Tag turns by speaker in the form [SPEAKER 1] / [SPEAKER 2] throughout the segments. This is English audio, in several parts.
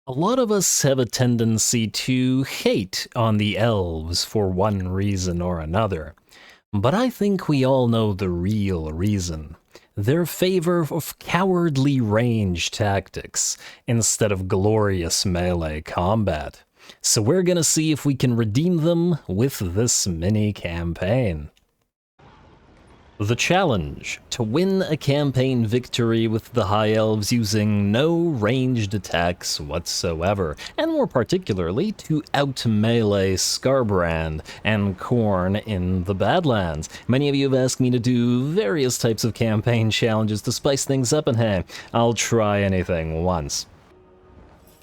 [SPEAKER 1] A lot of us have a tendency to hate on the elves for one reason or another, but I think we all know the real reason. Their favor of cowardly range tactics instead of glorious melee combat. So we're gonna see if we can redeem them with this mini campaign. The challenge: to win a campaign victory with the High Elves using no ranged attacks whatsoever, and more particularly to out-melee Skarbrand and Khorne in the Badlands. Many of you have asked me to do various types of campaign challenges to spice things up, and hey, I'll try anything once.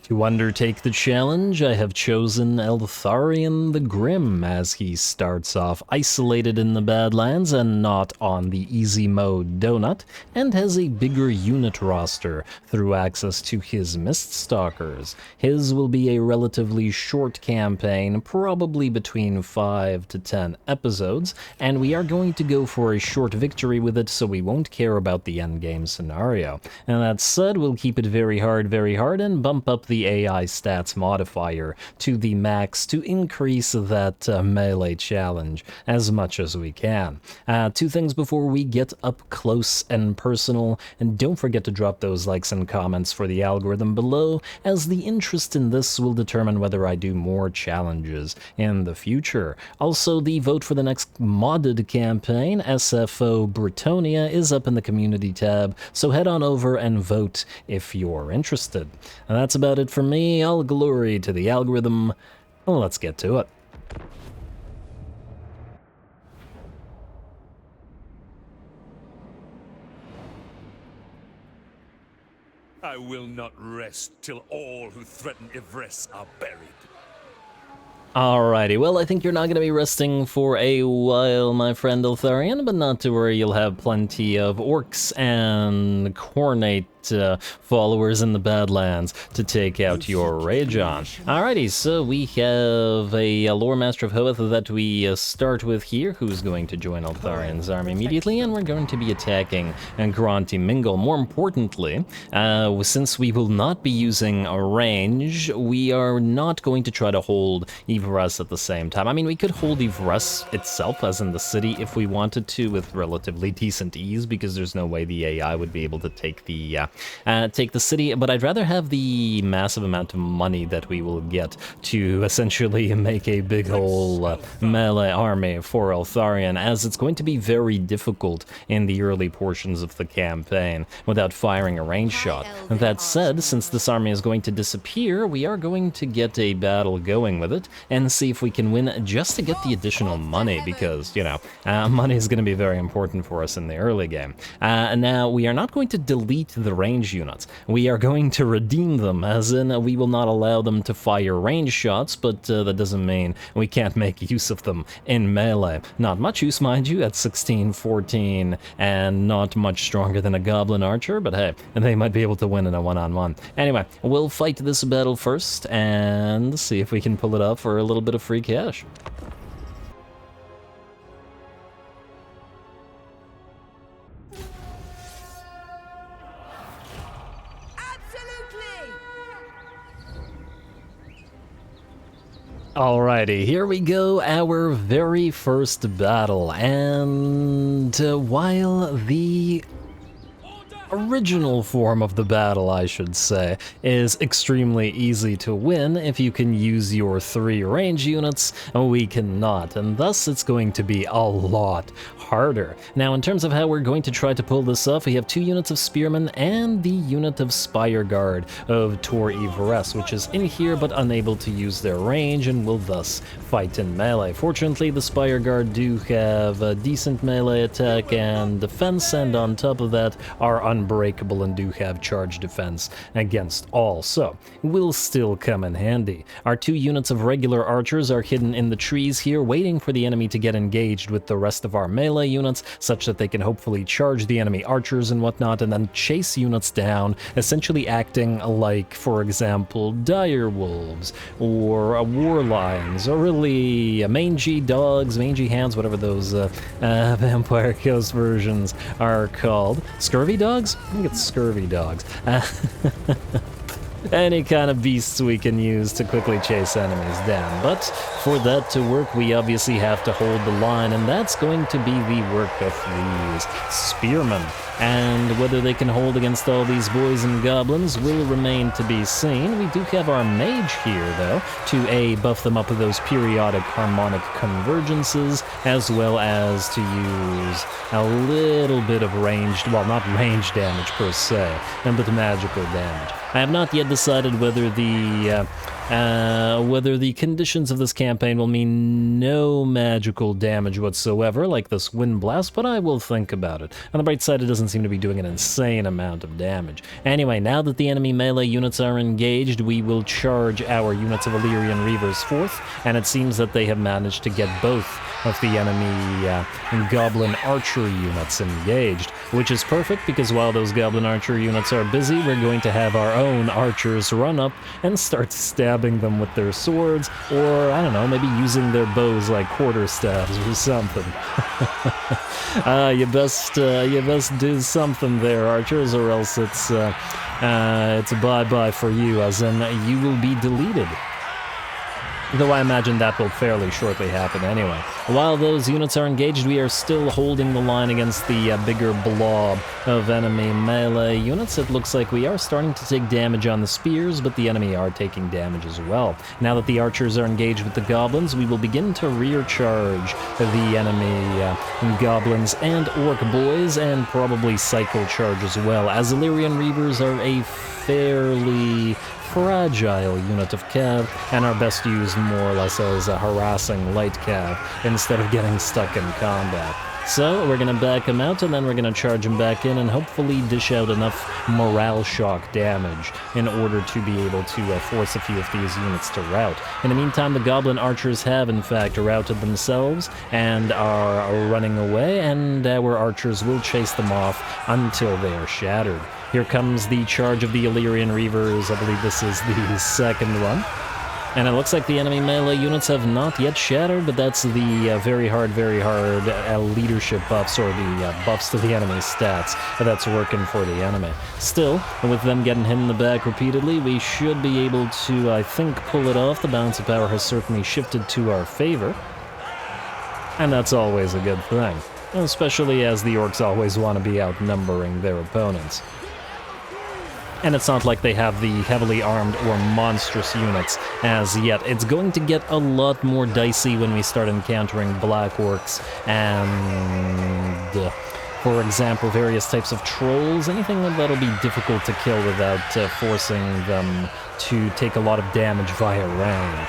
[SPEAKER 1] To undertake the challenge, I have chosen Eltharion the Grim, as he starts off isolated in the Badlands and not on the easy mode donut, and has a bigger unit roster through access to his Miststalkers. His will be a relatively short campaign, probably between 5 to 10 episodes, and we are going to go for a short victory with it, so we won't care about the endgame scenario. And that said, we'll keep it very hard, and bump up the AI stats modifier to the max to increase that melee challenge as much as we can. Two things before we get up close and personal, and don't forget to drop those likes and comments for the algorithm below, as the interest in this will determine whether I do more challenges in the future. Also, the vote for the next modded campaign, SFO Britonia, is up in the community tab, so head on over and vote if you're interested. And that's about it for me. All glory to the algorithm. Well, let's get to it.
[SPEAKER 2] I will not rest till all who threaten Yvresse are buried.
[SPEAKER 1] Alrighty, well, I think you're not going to be resting for a while, my friend Eltharion, but not to worry, you'll have plenty of orcs and Khornate followers in the Badlands to take out your rage on. Alrighty, so we have a Lore Master of Hoeth that we start with here, who's going to join Eltharion's army immediately, and we're going to be attacking Granti Mingle. More importantly, since we will not be using a range, we are not going to try to hold Yvresse at the same time. I mean, we could hold Yvresse itself, as in the city, if we wanted to, with relatively decent ease, because there's no way the AI would be able to take the city, but I'd rather have the massive amount of money that we will get to essentially make a big whole melee army for Eltharion, as it's going to be very difficult in the early portions of the campaign without firing a range shot. That said, since this army is going to disappear, we are going to get a battle going with it and see if we can win just to get the additional money, because, you know, money is going to be very important for us in the early game. Now, we are not going to delete the range units. We are going to redeem them, as in we will not allow them to fire range shots, but that doesn't mean we can't make use of them in melee. Not much use, mind you, at 16, 14, and not much stronger than a goblin archer, but hey, they might be able to win in a one-on-one. Anyway, we'll fight this battle first and see if we can pull it off for a little bit of free cash. Alrighty, here we go, our very first battle, and while the original form of the battle, I should say, is extremely easy to win if you can use your 3 range units, we cannot, and thus it's going to be a lot harder. Now, in terms of how we're going to try to pull this off, we have 2 units of Spearmen and the unit of Spire Guard of Tor Yvresse, which is in here but unable to use their range and will thus fight in melee. Fortunately, the Spire Guard do have a decent melee attack and defense, and on top of that are unbreakable and do have charge defense against all, so will still come in handy. Our 2 units of regular archers are hidden in the trees here, waiting for the enemy to get engaged with the rest of our melee units, such that they can hopefully charge the enemy archers and whatnot, and then chase units down, essentially acting like, for example, dire wolves, or war lions, or really mangy dogs, mangy hands, whatever those Vampire Coast versions are called. Scurvy dogs? I think it's scurvy dogs. any kind of beasts we can use to quickly chase enemies down. But for that to work, we obviously have to hold the line, and that's going to be the work of these spearmen. And whether they can hold against all these boys and goblins will remain to be seen. We do have our mage here, though, to buff them up with those periodic harmonic convergences, as well as to use a little bit of ranged, well, not range damage per se, but magical damage. I have not yet decided whether the conditions of this campaign will mean no magical damage whatsoever, like this wind blast, but I will think about it. On the bright side, it doesn't seem to be doing an insane amount of damage. Anyway, now that the enemy melee units are engaged, we will charge our units of Eltharion Reavers forth, and it seems that they have managed to get both of the enemy goblin archer units engaged, which is perfect because while those goblin archer units are busy, we're going to have our own archers run up and start stabbing them with their swords, or, I don't know, maybe using their bows like quarterstaffs or something. You best do something there, archers, or else it's a bye-bye for you, as in you will be deleted. Though I imagine that will fairly shortly happen anyway. While those units are engaged, we are still holding the line against the bigger blob of enemy melee units. It looks like we are starting to take damage on the spears, but the enemy are taking damage as well. Now that the archers are engaged with the goblins, we will begin to rear charge the enemy goblins and orc boys, and probably cycle charge as well, as Eltharion Reavers are a fairly fragile unit of cav, and are best used more or less as a harassing light cav instead of getting stuck in combat. So we're going to back him out, and then we're going to charge him back in and hopefully dish out enough morale shock damage in order to be able to force a few of these units to rout. In the meantime, the goblin archers have in fact routed themselves and are running away, and our archers will chase them off until they are shattered. Here comes the charge of the Eltharion Reavers. I believe this is the second one. And it looks like the enemy melee units have not yet shattered, but that's the very hard leadership buffs, or the buffs to the enemy stats that's working for the enemy. Still, with them getting hit in the back repeatedly, we should be able to, I think, pull it off. The balance of power has certainly shifted to our favor, and that's always a good thing, especially as the orcs always want to be outnumbering their opponents. And it's not like they have the heavily armed or monstrous units as yet. It's going to get a lot more dicey when we start encountering black orcs and, for example, various types of trolls, anything that'll be difficult to kill without forcing them to take a lot of damage via range.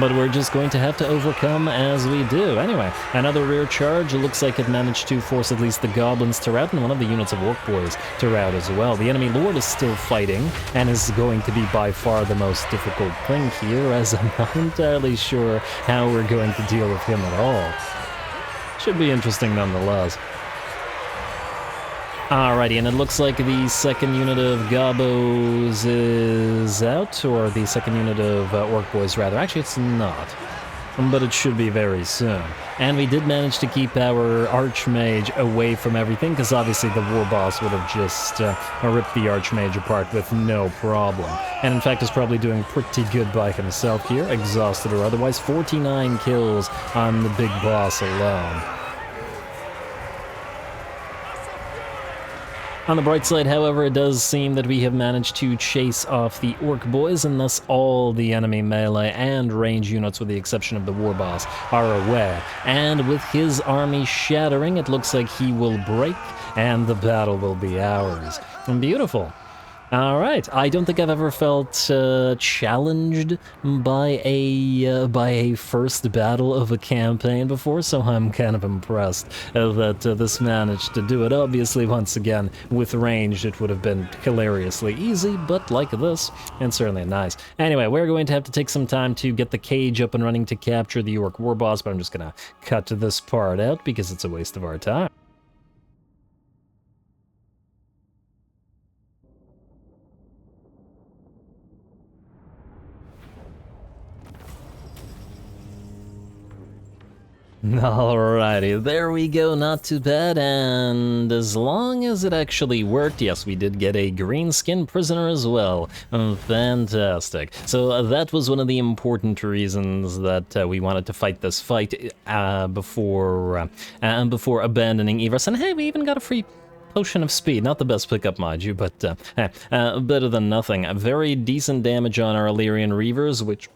[SPEAKER 1] But we're just going to have to overcome as we do. Anyway, another rear charge. It looks like it managed to force at least the goblins to rout, and one of the units of orc boys to rout as well. The enemy lord is still fighting, and is going to be by far the most difficult thing here, as I'm not entirely sure how we're going to deal with him at all. Should be interesting nonetheless. Alrighty, and it looks like the second unit of Gobos is out, or the second unit of Orc Boys, rather. Actually, it's not, but it should be very soon. And we did manage to keep our Archmage away from everything, because obviously the War Boss would have just ripped the Archmage apart with no problem. And in fact is probably doing pretty good by himself here, exhausted or otherwise. 49 kills on the big boss alone. On the bright side, however, it does seem that we have managed to chase off the Orc Boys, and thus all the enemy melee and range units, with the exception of the War Boss, are away. And with his army shattering, it looks like he will break, and the battle will be ours. Beautiful. Alright, I don't think I've ever felt challenged by a first battle of a campaign before, so I'm kind of impressed that this managed to do it. Obviously, once again, with ranged, it would have been hilariously easy, but like this, and certainly nice. Anyway, we're going to have to take some time to get the cage up and running to capture the Orc War Boss, but I'm just gonna cut this part out because it's a waste of our time. Alrighty, there we go, not too bad, and as long as it actually worked, yes, we did get a green-skinned prisoner as well. Fantastic. So that was one of the important reasons that we wanted to fight this fight before abandoning Yvresse, and hey, we even got a free Potion of Speed, not the best pickup, mind you, but better than nothing. A very decent damage on our Eltharion Reavers, which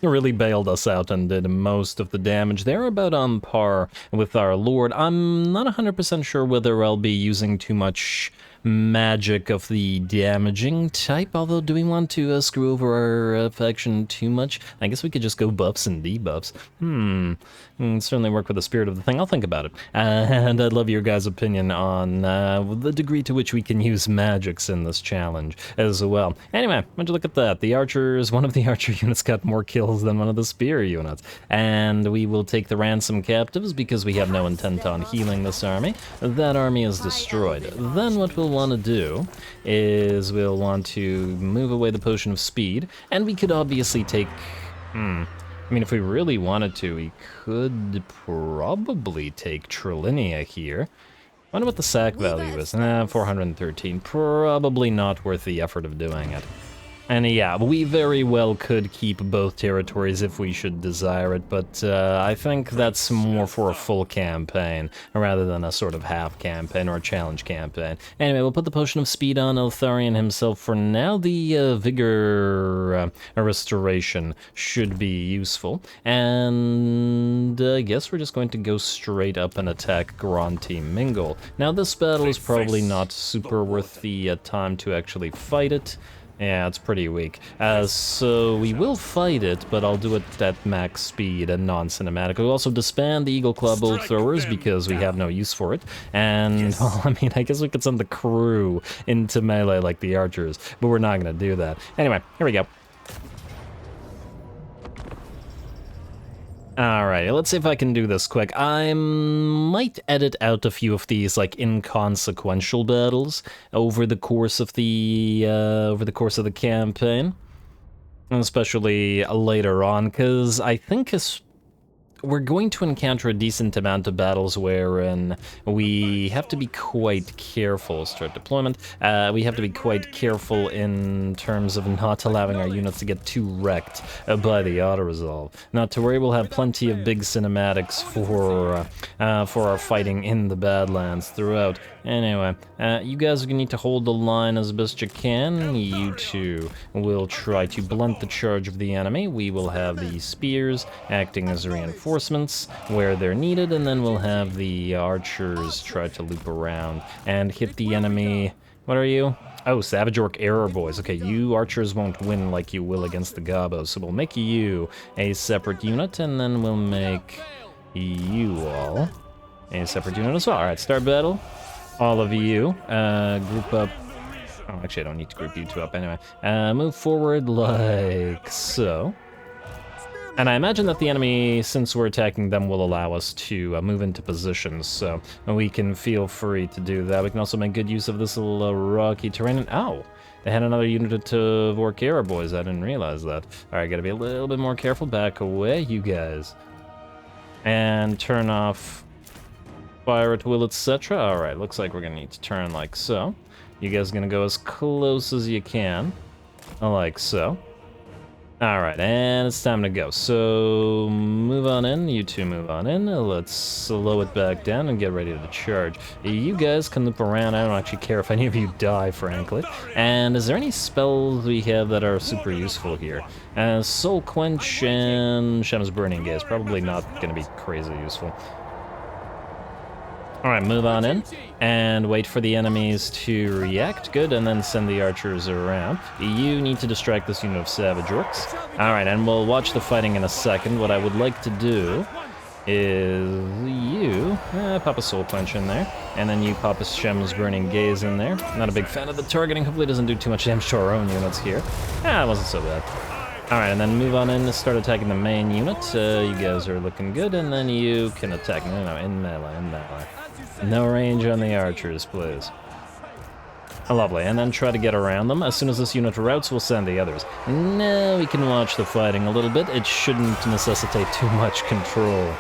[SPEAKER 1] really bailed us out and did most of the damage. They're about on par with our Lord. I'm not 100% sure whether I'll be using too much magic of the damaging type, although do we want to screw over our faction too much? I guess we could just go buffs and debuffs. Certainly work with the spirit of the thing. I'll think about it. And I'd love your guys' opinion on the degree to which we can use magics in this challenge as well. Anyway, would you look at that? The archers, one of the archer units got more kills than one of the spear units. And we will take the ransom captives because we have no intent on healing this army. That army is destroyed. Then what we'll want to do is we'll want to move away the Potion of Speed, and we could obviously take... I mean, if we really wanted to, we could probably take Trilinia here. Wonder what the sack value is. 413. Probably not worth the effort of doing it. And yeah, we very well could keep both territories if we should desire it, but I think that's more for a full campaign, rather than a sort of half campaign or a challenge campaign. Anyway, we'll put the Potion of Speed on Eltharion himself for now. The Vigor Restoration should be useful, and I guess we're just going to go straight up and attack Gronti Mingle. Now, this battle is probably not super worth the time to actually fight it. Yeah, it's pretty weak. So we will fight it, but I'll do it at max speed and non-cinematic. We'll also disband the Eagle Claw Bolt Throwers because we have no use for it. And, well, I mean, I guess we could send the crew into melee like the archers, but we're not going to do that. Anyway, here we go. Alright, let's see if I can do this quick. I might edit out a few of these, like, inconsequential battles over the course of the campaign, especially later on, because I think we're going to encounter a decent amount of battles wherein we have to be quite careful. Start deployment. We have to be quite careful in terms of not allowing our units to get too wrecked by the auto-resolve. Not to worry, we'll have plenty of big cinematics for our fighting in the Badlands throughout. Anyway, you guys are going to need to hold the line as best you can. You two will try to blunt the charge of the enemy. We will have the spears acting as reinforcements where they're needed, and then we'll have the archers try to loop around and hit the enemy. What are you? Oh, Savage Orc Error Boys. Okay, you archers won't win like you will against the Gobos, so we'll make you a separate unit, and then we'll make you all a separate unit as well. Alright, start battle. All of you, group up. Oh, actually, I don't need to group you two up anyway. Move forward like so. And I imagine that the enemy, since we're attacking them, will allow us to move into positions, so we can feel free to do that. We can also make good use of this little rocky terrain. And, oh, they had another unit of Orc Arrow Boys. I didn't realize that. All right, gotta be a little bit more careful. Back away, you guys. And turn off fire at will, etc. All right, looks like we're gonna need to turn like so. You guys are gonna go as close as you can, like so. Alright, and it's time to go. So, move on in. You two move on in. Let's slow it back down and get ready to charge. You guys can loop around. I don't actually care if any of you die, frankly. And is there any spells we have that are super useful here? Soul Quench and Shem's Burning Gaze. Probably not going to be crazy useful. Alright, move on in, and wait for the enemies to react. Good, and then send the archers around. You need to distract this unit of Savage Orcs. Alright, and we'll watch the fighting in a second. What I would like to do is you pop a Soul Quench in there, and then you pop a Shem's Burning Gaze in there. Not a big fan of the targeting. Hopefully it doesn't do too much damage to our own units here. It wasn't so bad. Alright, and then move on in to start attacking the main unit. You guys are looking good, and then you can attack. No, in melee. No range on the archers, please. Lovely, and then try to get around them. As soon as this unit routes, we'll send the others. Now we can watch the fighting a little bit. It shouldn't necessitate too much control.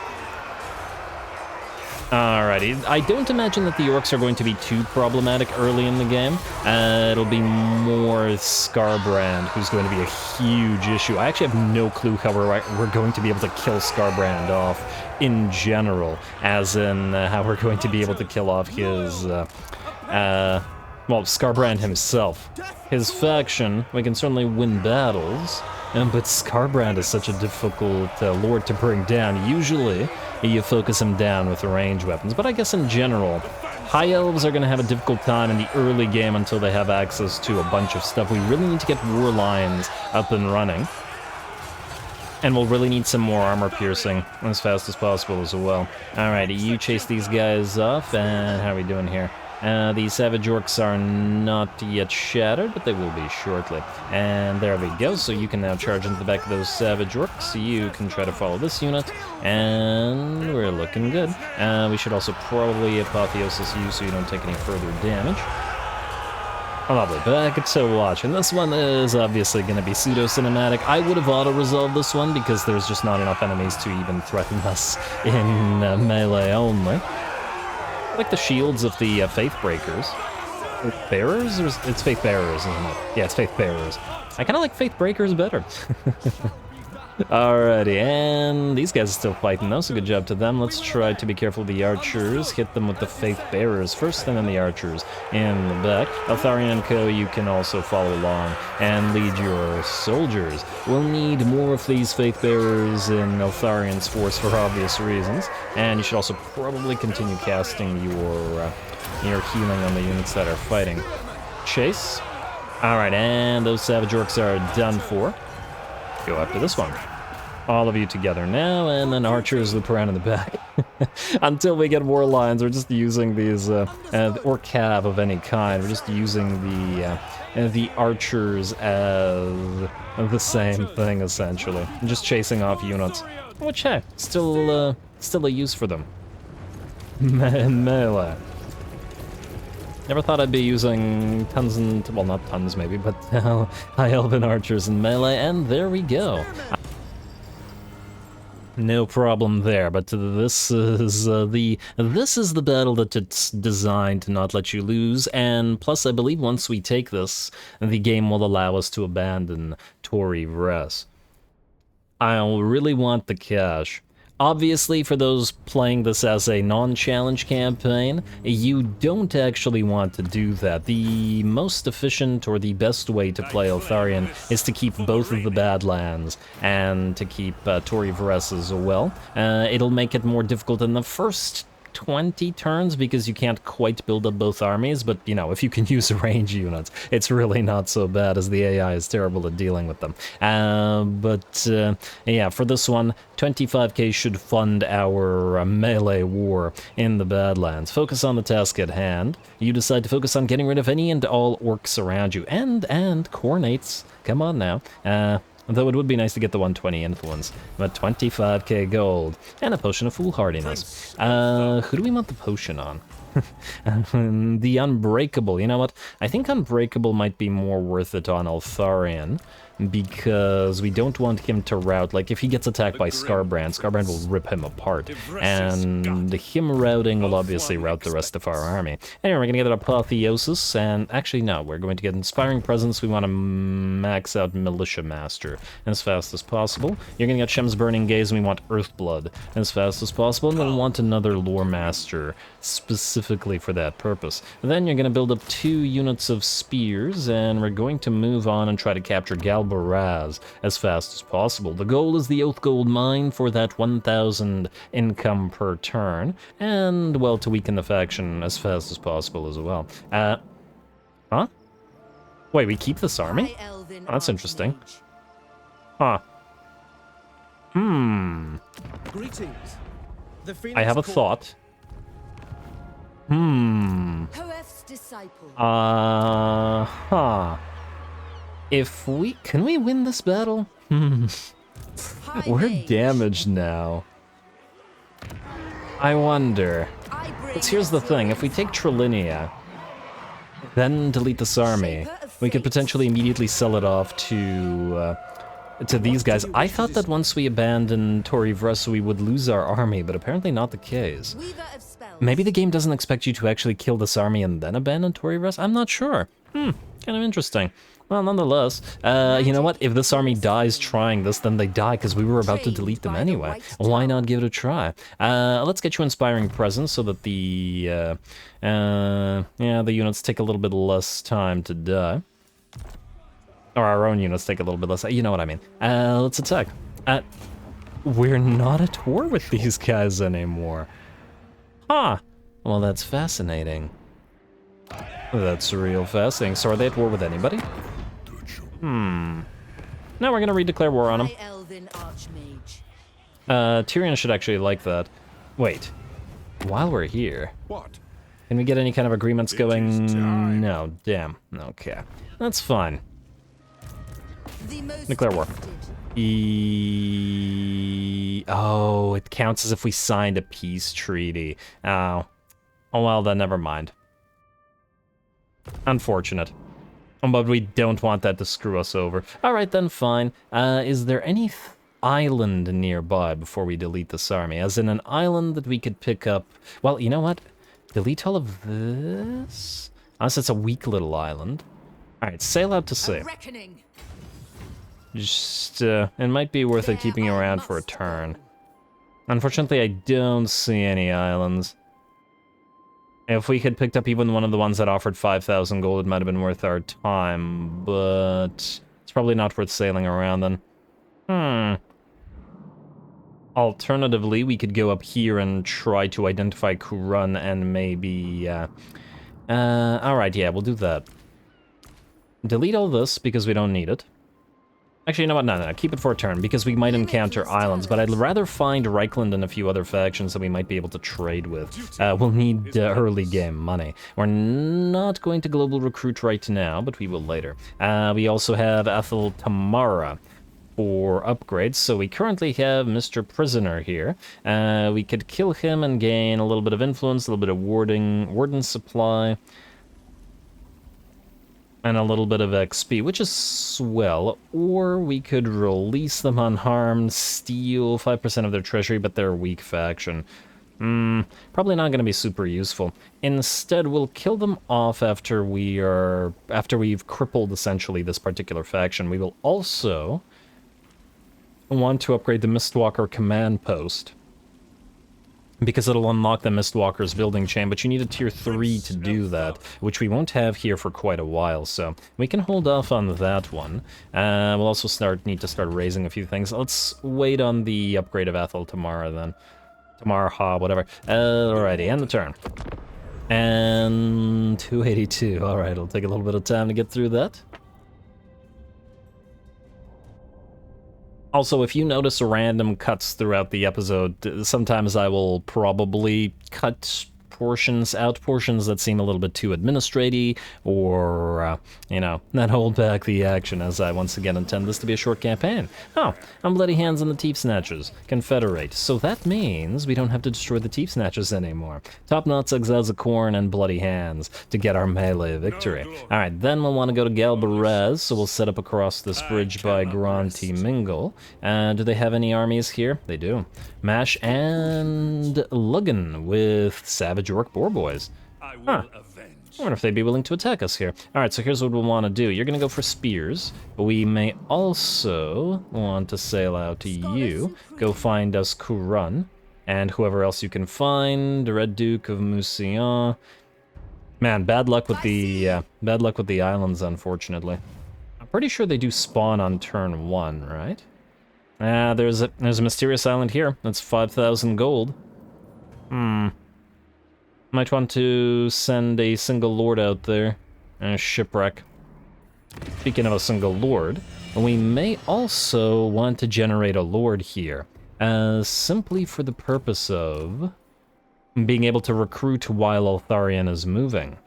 [SPEAKER 1] Alrighty, I don't imagine that the orcs are going to be too problematic early in the game. It'll be more Skarbrand who's going to be a huge issue. I actually have no clue how we're going to be able to kill Skarbrand off in general, as in how we're going to be able to kill off his, well, Skarbrand himself. His faction, we can certainly win battles, but Skarbrand is such a difficult lord to bring down. Usually, you focus him down with range weapons, but I guess in general, High Elves are going to have a difficult time in the early game until they have access to a bunch of stuff. We really need to get war lines up and running, and we'll really need some more armor piercing as fast as possible as well. Alrighty, you chase these guys off, and how are we doing here? The Savage Orcs are not yet shattered, but they will be shortly. And there we go, so you can now charge into the back of those Savage Orcs. You can try to follow this unit, and we're looking good. We should also probably apotheosis you so you don't take any further damage. Lovely, back to watch, and this one is obviously going to be pseudo-cinematic. I would have auto-resolved this one because there's just not enough enemies to even threaten us in melee only. Like the shields of the Faith Breakers. Bearers? Or it's Faith Bearers, isn't it? Yeah, it's Faith Bearers. I kind of like Faith Breakers better. Alrighty, and these guys are still fighting though, so good job to them. Let's try to be careful of the archers. Hit them with the Faith Bearers first, and then the archers in the back. Eltharion and Co, you can also follow along and lead your soldiers. We'll need more of these Faith Bearers in Eltharion's force for obvious reasons, and you should also probably continue casting your healing on the units that are fighting. Chase. Alright, and those Savage Orcs are done for. Go after this one. All of you together now, and then archers loop around in the back. Until we get war lines, we're just using these, or cav of any kind, we're just using the archers as the same thing, essentially. Just chasing off units. Which, hey, still a use for them. Melee. Never thought I'd be using tons and, well, not tons maybe, but High Elven archers in melee, and there we go. No problem there, but this is the battle that it's designed to not let you lose, and plus I believe once we take this, the game will allow us to abandon Yvresse. I really want the cash. Obviously, for those playing this as a non-challenge campaign, you don't actually want to do that. The most efficient or the best way to play Eltharion is to keep both of the Badlands and to keep Yvresse as well. It'll make it more difficult in the first 20 turns because you can't quite build up both armies, but you know, if you can use range units, it's really not so bad as the AI is terrible at dealing with them. Yeah, for this one, 25k should fund our melee war in the Badlands. Focus on the task at hand. You decide to focus on getting rid of any and all orcs around you, and Cornates. Come on now. Though it would be nice to get the 120 influence, but 25k gold, and a potion of foolhardiness. Who do we want the potion on? The Unbreakable, you know what? I think Unbreakable might be more worth it on Eltharion, because we don't want him to rout. Like, if he gets attacked by Skarbrand, Skarbrand will rip him apart, and him routing will obviously rout the rest of our army. Anyway, we're gonna get an Apotheosis, and actually no, we're going to get Inspiring Presence. We want to max out Militia Master as fast as possible. You're gonna get Shem's Burning Gaze, and we want Earthblood as fast as possible, and we'll want another Lore Master specifically for that purpose. Then you're gonna build up 2 units of Spears, and we're going to move on and try to capture Galbaraz as fast as possible. The goal is the Oath Gold Mine for that 1,000 income per turn, and, well, to weaken the faction as fast as possible as well. Huh? Wait, we keep this army? Oh, that's interesting. Huh.
[SPEAKER 3] Greetings.
[SPEAKER 1] I have a thought. If we... Can we win this battle? We're damaged now. I wonder. Because here's the thing, if we take Trilinia, then delete this army, we could potentially immediately sell it off to these guys. I thought that once we abandoned Yvresse we would lose our army, but apparently not the case. Maybe the game doesn't expect you to actually kill this army and then abandon Yvresse? I'm not sure. Kind of interesting. Well, nonetheless, you know what? If this army dies trying this, then they die because we were about to delete them anyway. Why not give it a try? Let's get you Inspiring Presence so that the units take a little bit less time to die. Or our own units take a little bit less. You know what I mean. Let's attack. We're not at war with these guys anymore. Huh. Well, that's fascinating. That's real fascinating. So are they at war with anybody? Now we're gonna redeclare war on them. Tyrion should actually like that. Wait. While we're here...
[SPEAKER 2] What?
[SPEAKER 1] Can we get any kind of agreements going? No, damn. Okay. That's fine. Declare war. Oh, it counts as if we signed a peace treaty. Oh. Oh well, then never mind. Unfortunate. But we don't want that to screw us over. Alright then, fine. Is there any island nearby before we delete this army? As in an island that we could pick up... Well, you know what? Delete all of this? Unless it's a weak little island. Alright, sail out to sea. Just, it might be worth it keeping you around for a turn. Unfortunately, I don't see any islands. If we had picked up even one of the ones that offered 5,000 gold, it might have been worth our time, but it's probably not worth sailing around then. Alternatively, we could go up here and try to identify Kurun and maybe, alright, yeah, we'll do that. Delete all this because we don't need it. Actually, you know what? No, keep it for a turn, because we might encounter islands, but I'd rather find Reichland and a few other factions that we might be able to trade with. We'll need early game money. We're not going to global recruit right now, but we will later. We also have Ethel Tamara for upgrades, so we currently have Mr. Prisoner here. We could kill him and gain a little bit of influence, a little bit of warden supply, and a little bit of XP, which is swell, or we could release them unharmed, steal 5% of their treasury, but they're a weak faction. Probably not going to be super useful. Instead, we'll kill them off after we've crippled, essentially, this particular faction. We will also want to upgrade the Mistwalker command post, because it'll unlock the Mistwalker's building chain, but you need a tier 3 to do that, which we won't have here for quite a while, so we can hold off on that one. We'll also need to start raising a few things. Let's wait on the upgrade of Ethel Tamara then. Tamara, whatever. Alrighty, end the turn. And 282. Alright, it'll take a little bit of time to get through that. Also, if you notice random cuts throughout the episode, sometimes I will probably cut portions that seem a little bit too administrative, or, you know, not hold back the action, as I once again intend this to be a short campaign. Oh, I'm Bloody Hands and the Teeth Snatchers. Confederate. So that means we don't have to destroy the Teeth Snatchers anymore. Top Knots, Exiles of Corn, and Bloody Hands to get our melee victory. Alright, then we'll want to go to Galbaraz, so we'll set up across this bridge by Granty Mingle. Do they have any armies here? They do. Mash and Luggan with Savage Orc Boar Boys. Huh. I wonder if they'd be willing to attack us here. Alright, so here's what we'll want to do. You're going to go for spears, but we may also want to sail out to you. Go find us Kurun, and whoever else you can find. The Red Duke of Mousillon. Man, bad luck with the islands, unfortunately. I'm pretty sure they do spawn on turn 1, right? There's a mysterious island here. That's 5,000 gold. Might want to send a single lord out there. Shipwreck. Speaking of a single lord, we may also want to generate a lord here, simply for the purpose of being able to recruit while Eltharion is moving.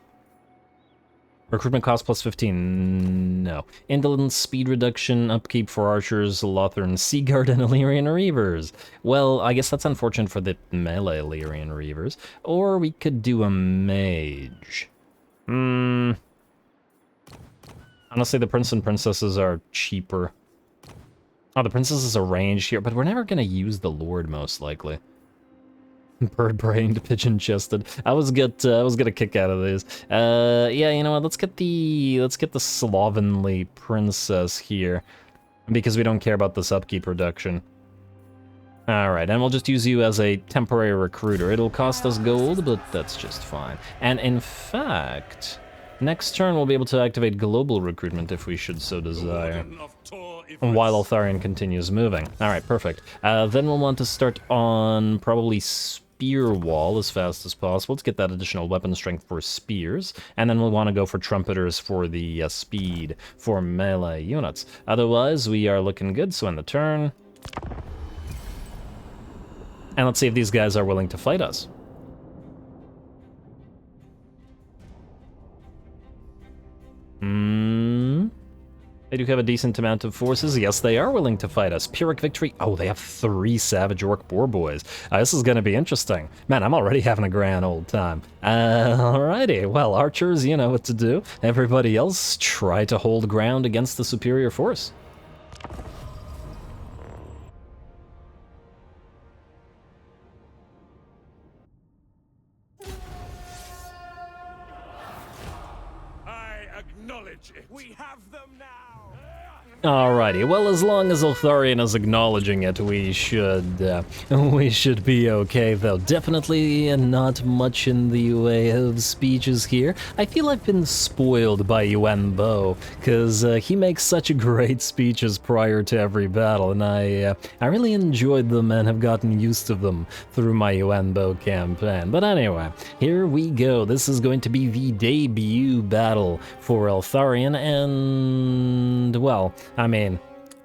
[SPEAKER 1] Recruitment cost plus 15, no. Indolence, speed reduction, upkeep for archers, Lothern Seaguard, and Illyrian Reavers. Well, I guess that's unfortunate for the melee Illyrian Reavers. Or we could do a mage. Honestly, the prince and princesses are cheaper. Oh, the princesses are ranged here, but we're never going to use the lord, most likely. Bird-brained, pigeon-chested. I was get a kick out of these. Yeah, you know what? Let's get the slovenly princess here, because we don't care about this upkeep reduction. All right, and we'll just use you as a temporary recruiter. It'll cost us gold, but that's just fine. And in fact, next turn we'll be able to activate global recruitment if we should so desire, while Eltharion continues moving. All right, perfect. Then we'll want to start on probably spear wall as fast as possible to get that additional weapon strength for spears, and then we'll want to go for trumpeters for the speed for melee units. Otherwise, we are looking good, so end the turn. And let's see if these guys are willing to fight us. They do have a decent amount of forces. Yes, they are willing to fight us. Pyrrhic victory. Oh, they have 3 Savage Orc Boar Boys. This is going to be interesting. Man, I'm already having a grand old time. Alrighty. Well, archers, you know what to do. Everybody else, try to hold ground against the superior force.
[SPEAKER 2] We have them now!
[SPEAKER 1] Alrighty, well, as long as Eltharion is acknowledging it, we should be okay, though. Definitely not much in the way of speeches here. I feel I've been spoiled by Yuen Bo, because he makes such great speeches prior to every battle, and I really enjoyed them and have gotten used to them through my Yuen Bo campaign. But anyway, here we go. This is going to be the debut battle for Eltharion, and, well, I mean,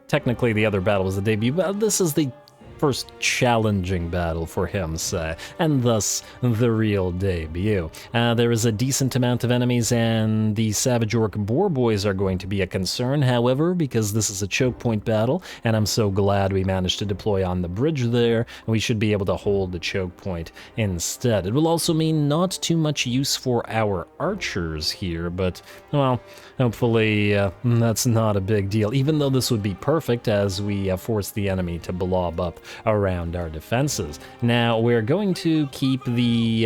[SPEAKER 1] technically the other battle was the debut, but this is the first challenging battle for him, say, and thus the real debut. There is a decent amount of enemies, and the Savage Orc Boar Boys are going to be a concern, however, because this is a choke point battle, and I'm so glad we managed to deploy on the bridge there, we should be able to hold the choke point instead. It will also mean not too much use for our archers here, but, well, hopefully that's not a big deal, even though this would be perfect as we force the enemy to blob up around our defenses. Now, we're going to keep the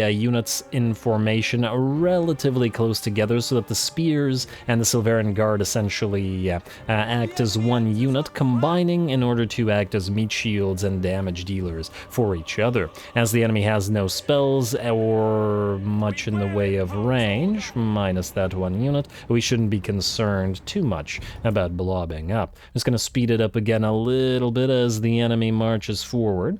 [SPEAKER 1] units in formation relatively close together so that the spears and the Silverian Guard essentially act as one unit, combining in order to act as meat shields and damage dealers for each other. As the enemy has no spells or much in the way of range, minus that one unit, we shouldn't be concerned too much about blobbing up. Just going to speed it up again a little bit as the enemy marches forward.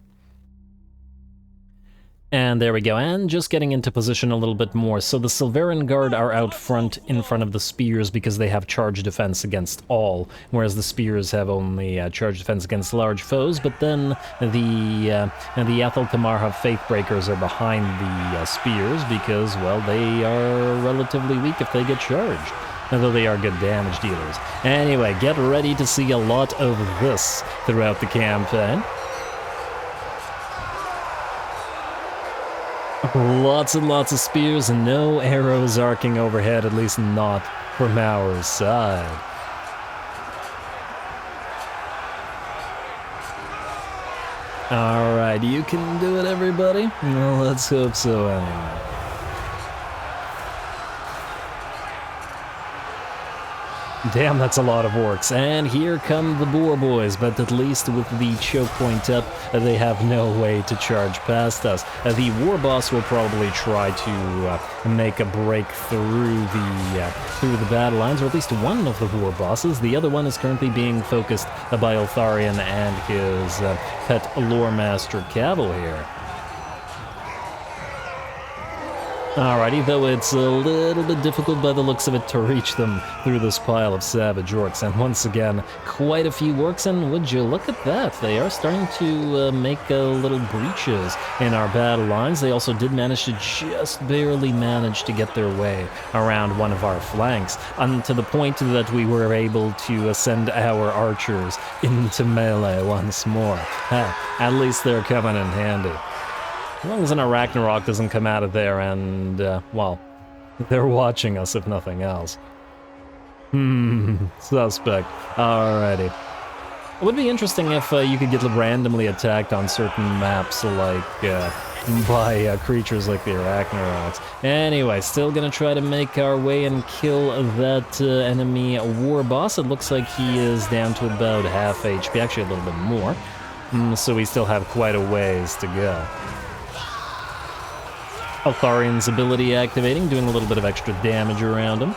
[SPEAKER 1] And there we go, and just getting into position a little bit more. So the Silverian Guard are out front in front of the spears because they have charge defense against all, whereas the spears have only charge defense against large foes. But then the Ethel Tamarha Faithbreakers are behind the spears because, well, they are relatively weak if they get charged, although they are good damage dealers. Anyway, get ready to see a lot of this throughout the campaign. Lots and lots of spears and no arrows arcing overhead, at least not from our side. Alright, you can do it, everybody? Well, let's hope so anyway. Damn, that's a lot of orcs. And here come the Boar Boys, but at least with the choke point up, they have no way to charge past us. The War Boss will probably try to make a break through the battle lines, or at least one of the War Bosses. The other one is currently being focused by Eltharion and his pet Lore Master Cavil here. Alrighty, though it's a little bit difficult by the looks of it to reach them through this pile of savage orcs, and once again, quite a few orcs, and would you look at that, they are starting to make little breaches in our battle lines. They also did manage to just barely manage to get their way around one of our flanks, to the point that we were able to send our archers into melee once more. At least they're coming in handy. As long as an Ragnarok doesn't come out of there and, well, they're watching us if nothing else. Suspect. Alrighty. It would be interesting if you could get randomly attacked on certain maps like by creatures like the Arachnorocks. Anyway, still gonna try to make our way and kill that enemy war boss. It looks like he is down to about half HP, actually a little bit more. So we still have quite a ways to go. Eltharion's ability activating, doing a little bit of extra damage around him.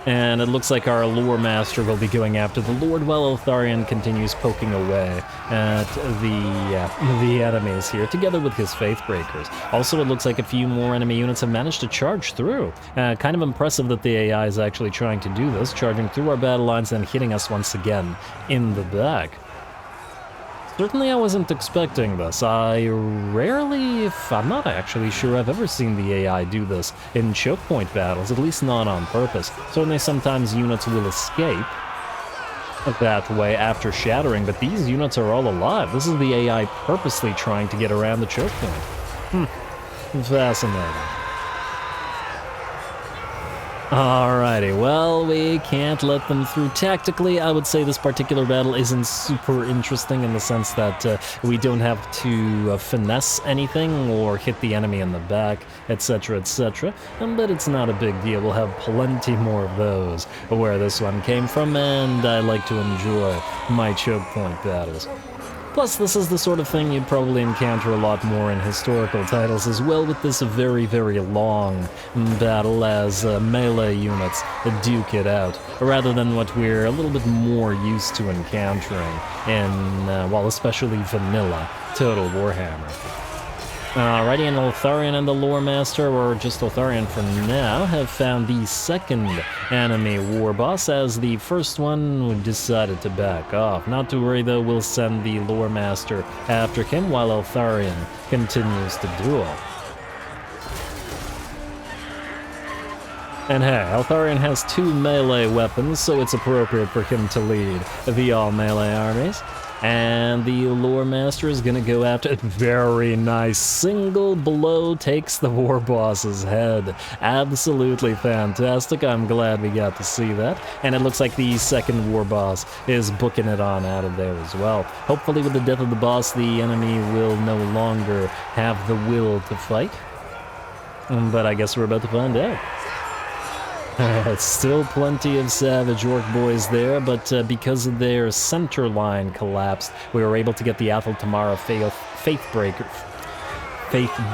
[SPEAKER 1] And it looks like our Lore Master will be going after the Lord while Eltharion continues poking away at the enemies here, together with his Faithbreakers. Also, it looks like a few more enemy units have managed to charge through. Kind of impressive that the AI is actually trying to do this, charging through our battle lines and hitting us once again in the back. Certainly I wasn't expecting this. I'm not actually sure I've ever seen the AI do this in choke point battles, at least not on purpose. Certainly sometimes units will escape that way after shattering, but these units are all alive. This is the AI purposely trying to get around the choke point. Fascinating. Alrighty, well, we can't let them through tactically. I would say this particular battle isn't super interesting in the sense that we don't have to finesse anything or hit the enemy in the back, etc., etc. But it's not a big deal. We'll have plenty more of those where this one came from, and I like to enjoy my choke point battles. Plus, this is the sort of thing you'd probably encounter a lot more in historical titles as well, with this very, very long battle as melee units duke it out, rather than what we're a little bit more used to encountering in, well, especially vanilla Total Warhammer. Alrighty, and Eltharion and the Lore Master, or just Eltharion for now, have found the second enemy war boss, as the first one decided to back off. Not to worry though, we'll send the Lore Master after him while Eltharion continues to duel. And hey, Eltharion has 2 melee weapons, so it's appropriate for him to lead the all-melee armies. And the Lore Master is gonna go after it. Very nice. Single blow takes the war boss's head. Absolutely fantastic. I'm glad we got to see that. And it looks like the second war boss is booking it on out of there as well. Hopefully with the death of the boss, the enemy will no longer have the will to fight. But I guess we're about to find out. Still plenty of savage orc boys there, but because their center line collapsed, we were able to get the Athel Tamara Faith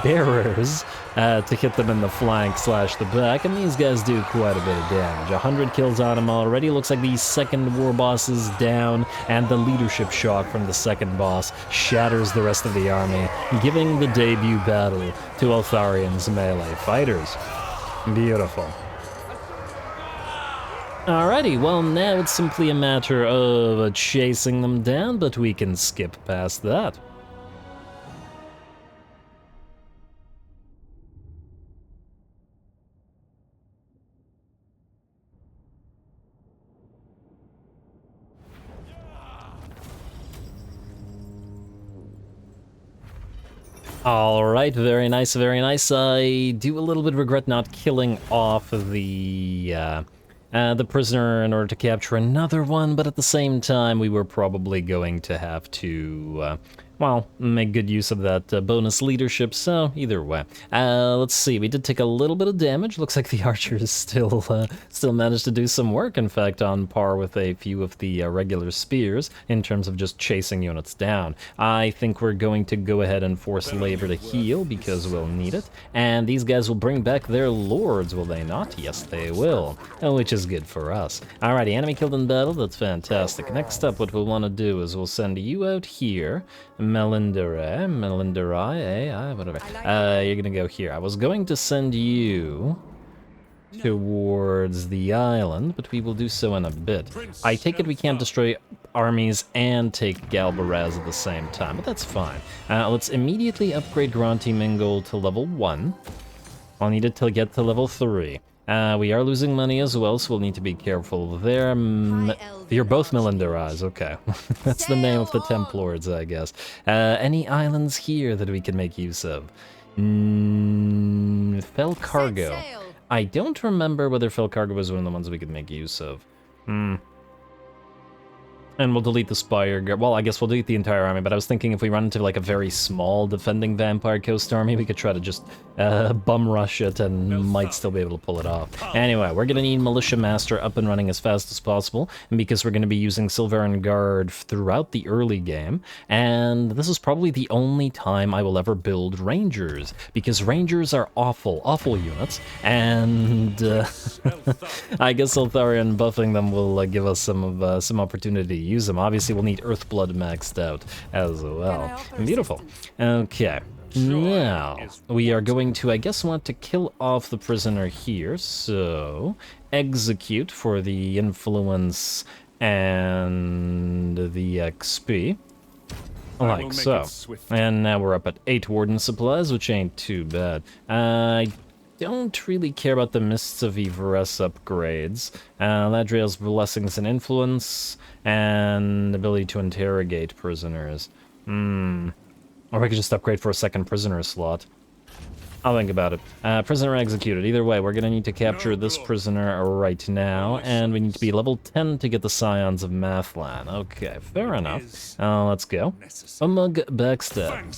[SPEAKER 1] Bearers to hit them in the flank / the back, and these guys do quite a bit of damage. 100 kills on them already. Looks like the second war boss is down, and the leadership shock from the second boss shatters the rest of the army, giving the debut battle to Eltharion's melee fighters. Beautiful. Alrighty, well now it's simply a matter of chasing them down, but we can skip past that. Alright, very nice, very nice. I do a little bit regret not killing off the prisoner in order to capture another one, but at the same time, we were probably going to have to, well, make good use of that bonus leadership, so either way. Let's see, we did take a little bit of damage. Looks like the archers still managed to do some work, in fact, on par with a few of the regular spears, in terms of just chasing units down. I think we're going to go ahead and force labor to heal, because we'll need it, and these guys will bring back their lords, will they not? Yes, they will, which is good for us. Alrighty, enemy killed in battle, that's fantastic. Next up, what we'll want to do is we'll send you out here, Melindarai, whatever. You're gonna go here. I was going to send you towards the island, but we will do so in a bit. I take it we can't destroy armies and take Galbaraz at the same time, but that's fine. Let's immediately upgrade Granty Mingle to level 1. I'll need it to get to level 3. We are losing money as well, so we'll need to be careful there. You're both Melindaraz, okay. That's the name of the Templords, I guess. Any islands here that we can make use of? Fell Cargo. I don't remember whether Fell Cargo was one of the ones we could make use of. And we'll delete the Spire Guard. Well, I guess we'll delete the entire army, but I was thinking if we run into like a very small defending Vampire Coast army, we could try to just bum rush it and might still be able to pull it off. Anyway, we're gonna need Militia Master up and running as fast as possible, and because we're gonna be using Silveran Guard throughout the early game, and this is probably the only time I will ever build Rangers, because Rangers are awful, awful units, and I guess Eltharion buffing them will give us some opportunity to use them. Obviously, we'll need Earthblood maxed out as well. Beautiful. Okay. Now, we are going to, I guess, want to kill off the prisoner here, so execute for the influence and the XP. Like so. And now we're up at 8 Warden supplies, which ain't too bad. I don't really care about the Mists of Yvresse upgrades. Ladriel's Blessings and Influence, and ability to interrogate prisoners. Or we could just upgrade for a second prisoner slot. I'll think about it. Prisoner executed. Either way, we're gonna need to capture this prisoner right now, and we need to be level 10 to get the Scions of Mathlan. Okay, fair enough. Let's go. Umug Backstab.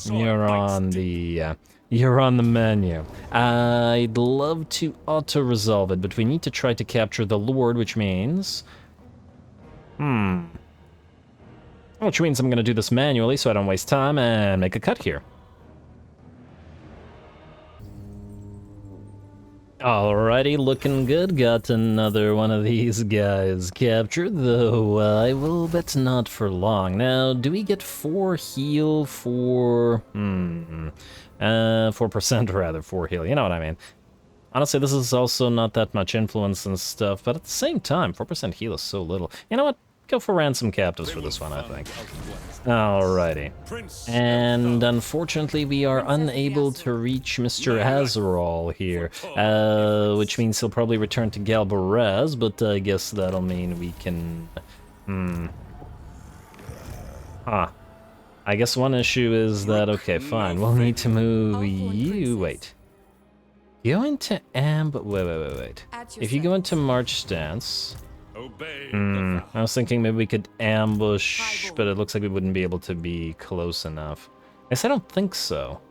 [SPEAKER 1] You're on the menu. I'd love to auto-resolve it, but we need to try to capture the Lord, which means... Which means I'm gonna do this manually so I don't waste time and make a cut here. Alrighty, looking good. Got another one of these guys captured, though I will bet not for long. Now, do we get 4 heal for... 4% rather, 4 heal, you know what I mean. Honestly, this is also not that much influence and stuff, but at the same time, 4% heal is so little. You know what? Go for ransom captives for this one, I think. Alrighty. And unfortunately, we are unable to reach Mr. Azrael here, which means he'll probably return to Galbaraz, but I guess that'll mean we can... I guess one issue is that, okay, fine, we'll need to move you... Wait. Go into wait. If you go into March Stance... I was thinking maybe we could ambush, but it looks like we wouldn't be able to be close enough. I guess I don't think so.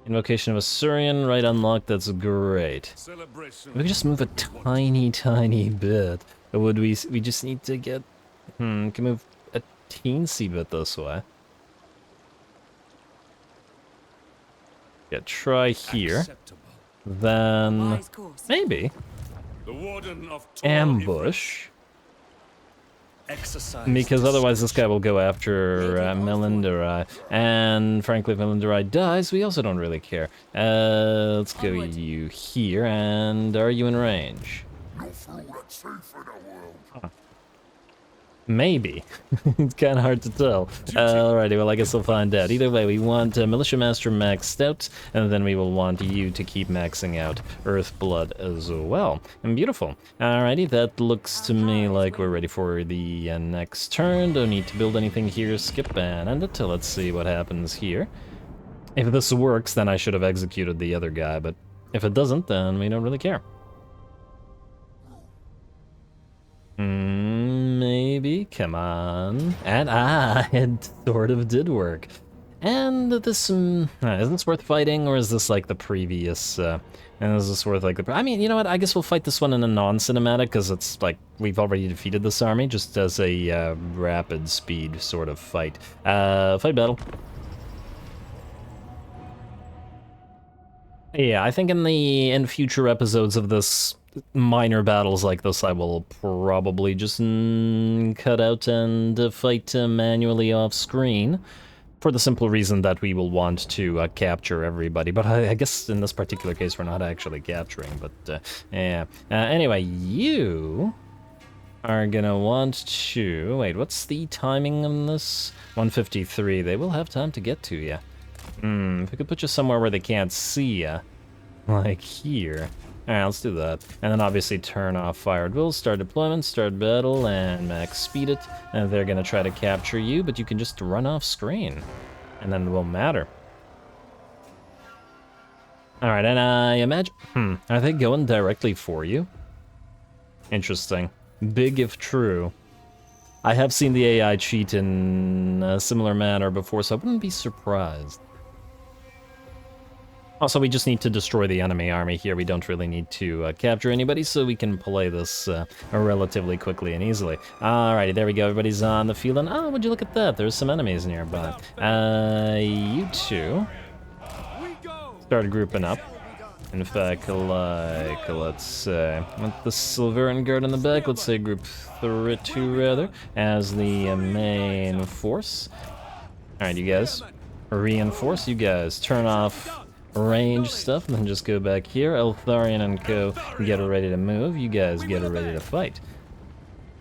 [SPEAKER 1] Invocation of Assyrian, right unlocked, that's great. We could just move a tiny bit. Or would we just need to get... can move a teensy bit this way. Yeah, try here. Then... maybe. Ambush. Because otherwise this guy will go after Melindarai. And frankly, if Melindarai dies, we also don't really care. Let's go you here, and are you in range? Maybe. It's kind of hard to tell. Alrighty, well, I guess we'll find out. Either way, we want Militia Master maxed out, and then we will want you to keep maxing out Earthblood as well. And beautiful. Alrighty, that looks to me like we're ready for the next turn. Don't need to build anything here. Skip and end it. Let's see what happens here. If this works, then I should have executed the other guy, but if it doesn't, then we don't really care. Maybe, come on. And it sort of did work. And this, is this worth fighting, or is this like the previous, and is this worth like the, I mean, you know what, I guess we'll fight this one in a non-cinematic, because it's like, we've already defeated this army, just as a rapid speed sort of fight. Fight battle. Yeah, I think in future episodes of this, minor battles like this, I will probably just cut out and fight manually off screen, for the simple reason that we will want to capture everybody. But I guess in this particular case we're not actually capturing, but yeah. Anyway, you are gonna want to... Wait, what's the timing on this? 1:53. They will have time to get to you. If we could put you somewhere where they can't see you, like here. Alright, let's do that. And then obviously turn off Fire at Will, start deployment, start battle, and max speed it. And they're gonna try to capture you, but you can just run off screen. And then it won't matter. Alright, and I imagine... are they going directly for you? Interesting. Big if true. I have seen the AI cheat in a similar manner before, so I wouldn't be surprised. Also, we just need to destroy the enemy army here. We don't really need to capture anybody, so we can play this relatively quickly and easily. Alrighty, there we go. Everybody's on the field, and oh, would you look at that? There's some enemies nearby. You two started grouping up. In fact, like, let's say, with the Silverian Guard in the back, let's say group 2 rather, as the main force. Alright, you guys, reinforce. You guys turn off range stuff, and then just go back here. Eltharion and co, get ready to move. You guys get ready to fight.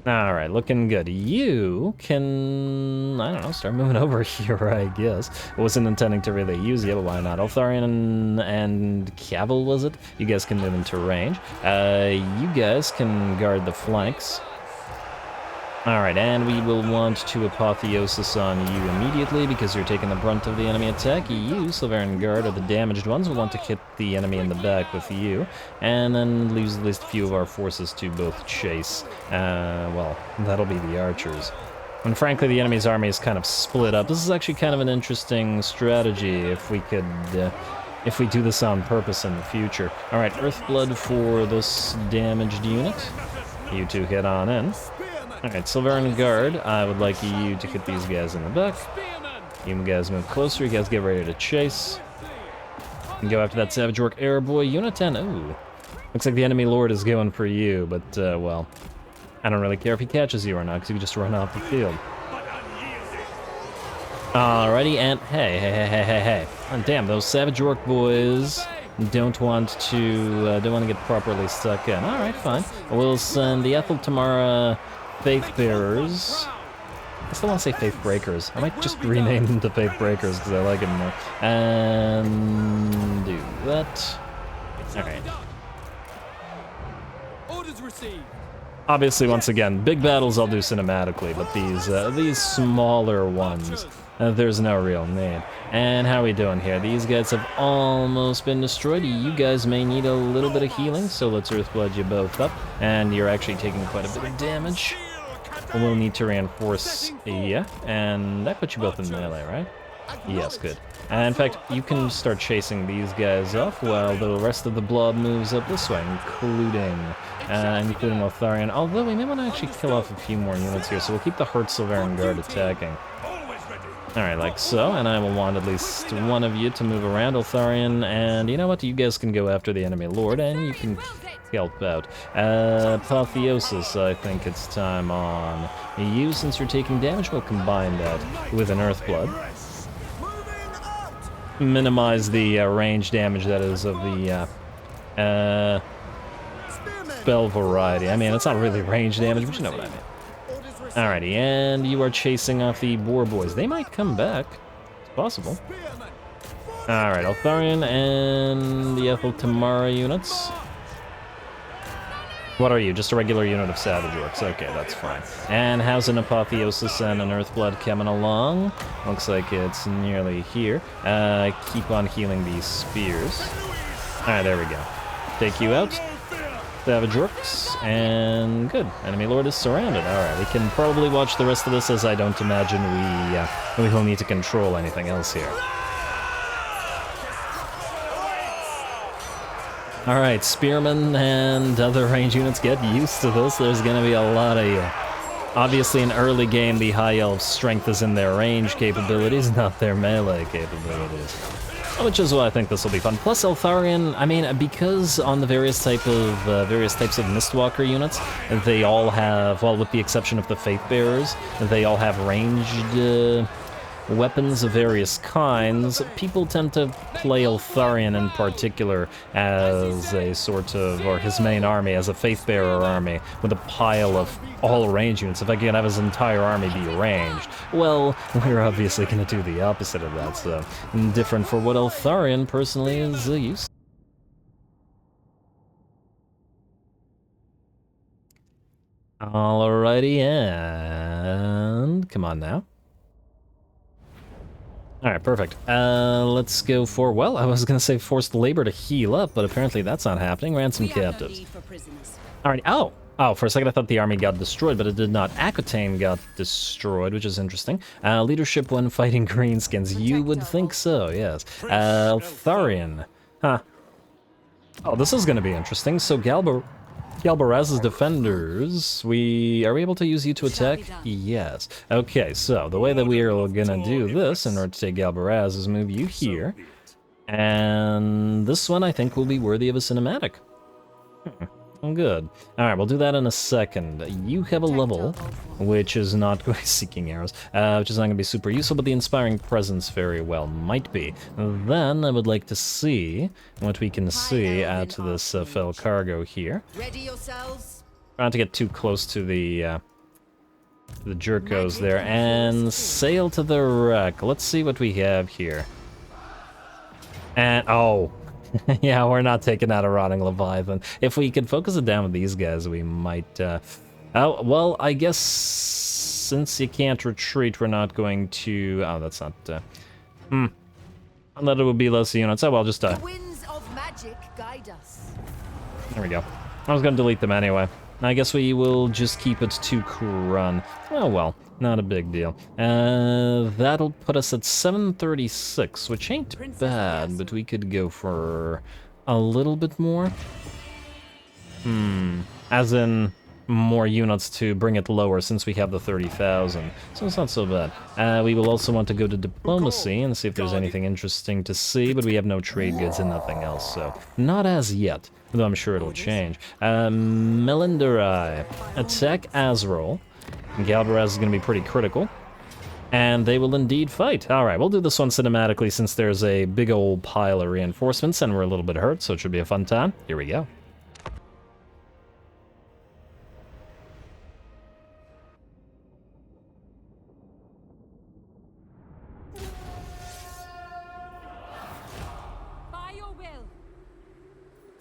[SPEAKER 1] Alright, looking good. You can, I don't know, start moving over here, I guess. I wasn't intending to really use you, but why not? Eltharion and Cavill, was it? You guys can move into range. You guys can guard the flanks. Alright, and we will want to Apotheosis on you immediately because you're taking the brunt of the enemy attack. You, Silverian Guard, are the damaged ones. We'll want to hit the enemy in the back with you, and then leaves at least a few of our forces to both chase. Well, that'll be the archers. And frankly, the enemy's army is kind of split up. This is actually kind of an interesting strategy if we could... if we do this on purpose in the future. Alright, Earthblood for this damaged unit. You two hit on in. Alright, Silverian Guard, I would like you to hit these guys in the back. You guys move closer, you guys get ready to chase. And go after that Savage Orc Air Boy unit 10. Ooh. Looks like the enemy lord is going for you, but, well, I don't really care if he catches you or not, because you can just run off the field. Alrighty, and hey. Oh, damn, those Savage Orc boys don't want to get properly stuck in. Alright, fine. We'll send the Ethel Tamara Faith Bearers. I still want to say Faith Breakers. I might just rename them to Faith Breakers because I like them more. And do that. Alright.
[SPEAKER 3] Orders received.
[SPEAKER 1] Obviously, once again, big battles I'll do cinematically, but these smaller ones, there's no real need. And how are we doing here? These guys have almost been destroyed. You guys may need a little bit of healing, so let's Earthblood you both up. And you're actually taking quite a bit of damage. We'll need to reinforce, yeah, and that puts you both in melee, right? Yes, good. And in fact, you can start chasing these guys off while the rest of the blob moves up this way, including Eltharion. Although we may want to actually kill off a few more units here, so we'll keep the Hurt Silverian Guard attacking. Alright, like so, and I will want at least one of you to move around, Eltharion, and you know what, you guys can go after the enemy lord, and you can help out. Apotheosis, I think it's time on you. Since you're taking damage, we'll combine that with an Earthblood. Minimize the range damage, that is, of the spell variety. I mean, it's not really range damage, but you know what I mean. Alrighty, and you are chasing off the boar boys. They might come back. It's possible. Alright, Eltharion and the Ethel Tamara units. What are you? Just a regular unit of Savage Orcs. Okay, that's fine. And how's an Apotheosis and an Earthblood coming along? Looks like it's nearly here. Keep on healing these spears. Alright, there we go. Take you out. Savage Orcs, and good. Enemy Lord is surrounded. Alright, we can probably watch the rest of this, as I don't imagine we will need to control anything else here. Alright, Spearmen and other range units, get used to this. There's gonna be a lot of... obviously, in early game, the High Elves' strength is in their range capabilities, not their melee capabilities. Which is why I think this will be fun. Plus Eltharion, I mean, because on the various types of Mistwalker units, they all have, well, with the exception of the Faith Bearers, they all have ranged weapons of various kinds. People tend to play Eltharion in particular as a sort of, or his main army as a Faith Bearer army with a pile of all range units. If I can have his entire army be ranged, well, we're obviously going to do the opposite of that, so different for what Eltharion personally is used to. Alrighty, and come on now. Alright, perfect. Let's go for, well, I was gonna say forced labor to heal up, but apparently that's not happening. Ransom captives. Alright, oh! Oh, for a second I thought the army got destroyed, but it did not. Aquitaine got destroyed, which is interesting. Leadership when fighting greenskins. You would think so, yes. Eltharion. Huh. Oh, this is going to be interesting. So Galbaraz's defenders, are we able to use you to attack? Yes. Okay, so the way that we are gonna do this in order to take Galbaraz is move you here. And this one I think will be worthy of a cinematic. Good. Alright, we'll do that in a second. You have a level, which is not going seeking arrows, which is not going to be super useful, but the inspiring presence very well might be. Then I would like to see what we can see at this fell cargo here.
[SPEAKER 4] Ready yourselves.
[SPEAKER 1] Try not to get too close to the jerkos there, and sail to the wreck. Let's see what we have here. And, oh, yeah, we're not taking out a rotting leviathan. If we could focus it down with these guys, we might, oh, well, I guess since you can't retreat, we're not going to, oh, that's not, I thought it would be less units. Oh, well, just,
[SPEAKER 4] The winds of magic guide us.
[SPEAKER 1] There we go. I was gonna delete them anyway. I guess we will just keep it to Krun. Oh well, not a big deal. That'll put us at 736, which ain't bad, but we could go for a little bit more. As in more units to bring it lower since we have the 30,000. So it's not so bad. We will also want to go to diplomacy and see if there's anything interesting to see, but we have no trade goods and nothing else, so not as yet. Though I'm sure it'll change. Melindarai. Attack Azrael. Galbaraz is going to be pretty critical. And they will indeed fight. Alright, we'll do this one cinematically since there's a big old pile of reinforcements and we're a little bit hurt, so it should be a fun time. Here we go.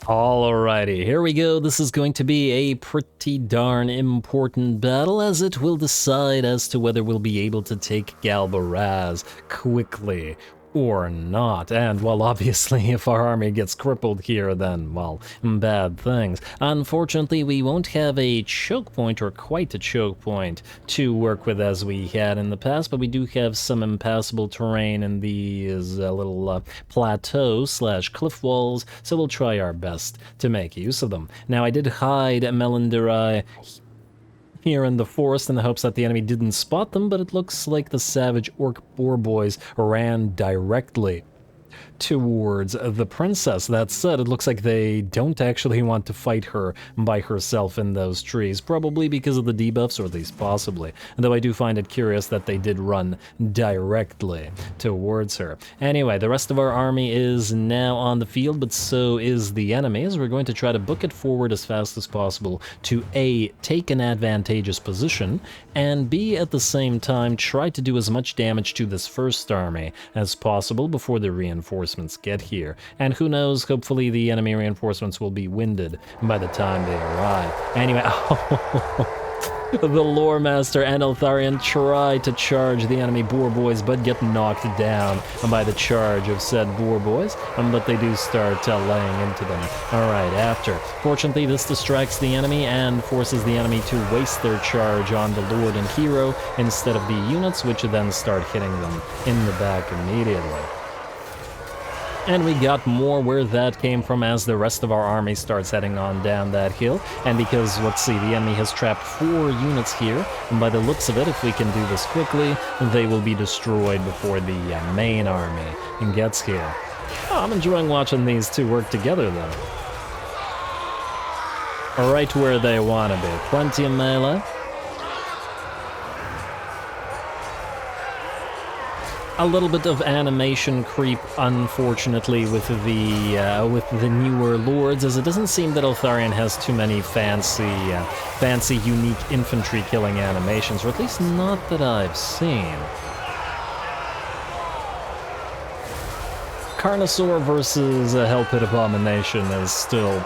[SPEAKER 1] Alrighty, here we go. This is going to be a pretty darn important battle, as it will decide as to whether we'll be able to take Galbaraz quickly or not. And, well, obviously, if our army gets crippled here, then, well, bad things. Unfortunately, we won't have a choke point, or quite a choke point, to work with as we had in the past, but we do have some impassable terrain in these little plateau/cliff walls, so we'll try our best to make use of them. Now, I did hide Melindarai here in the forest in the hopes that the enemy didn't spot them, but it looks like the savage orc boar boys ran directly towards the princess. That said, it looks like they don't actually want to fight her by herself in those trees, probably because of the debuffs, or at least possibly, though I do find it curious that they did run directly towards her. Anyway, the rest of our army is now on the field, but so is the enemy, as we're going to try to book it forward as fast as possible to A, take an advantageous position, and B, at the same time, try to do as much damage to this first army as possible before the reinforcements get here. And who knows, hopefully the enemy reinforcements will be winded by the time they arrive. Anyway, the Lore Master and Eltharion try to charge the enemy boar boys, but get knocked down by the charge of said boar boys, but they do start laying into them. Alright, after. Fortunately, this distracts the enemy and forces the enemy to waste their charge on the Lord and Hero instead of the units, which then start hitting them in the back immediately. And we got more where that came from as the rest of our army starts heading on down that hill. And because, let's see, the enemy has trapped 4 units here, and by the looks of it, if we can do this quickly, they will be destroyed before the main army gets here. Oh, I'm enjoying watching these two work together, though. Right where they want to be. Plenty of melee. A little bit of animation creep, unfortunately, with the newer lords, as it doesn't seem that Eltharion has too many fancy, unique infantry killing animations, or at least not that I've seen. Carnosaur versus a Hell Pit Abomination is still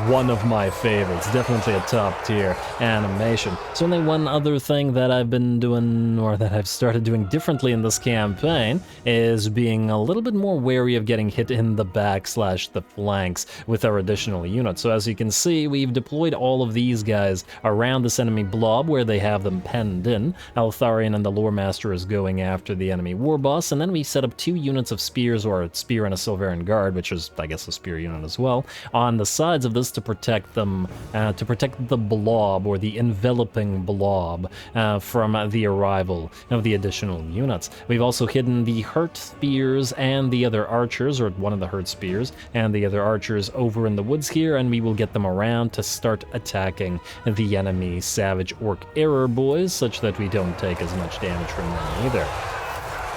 [SPEAKER 1] one of my favorites. Definitely a top tier animation. Certainly one other thing that I've been doing, or that I've started doing differently in this campaign, is being a little bit more wary of getting hit in the back / the flanks with our additional units. So as you can see, we've deployed all of these guys around this enemy blob where they have them penned in. Eltharion and the Lore Master is going after the enemy war boss, and then we set up 2 units of spears, or a spear and a Silverian guard, which is, I guess, a spear unit as well, on the sides of this to protect them, to protect the blob, or the enveloping blob, from the arrival of the additional units. We've also hidden the hurt spears and the other archers, or one of the hurt spears and the other archers, over in the woods here, and we will get them around to start attacking the enemy Savage Orc Error boys, such that we don't take as much damage from them either.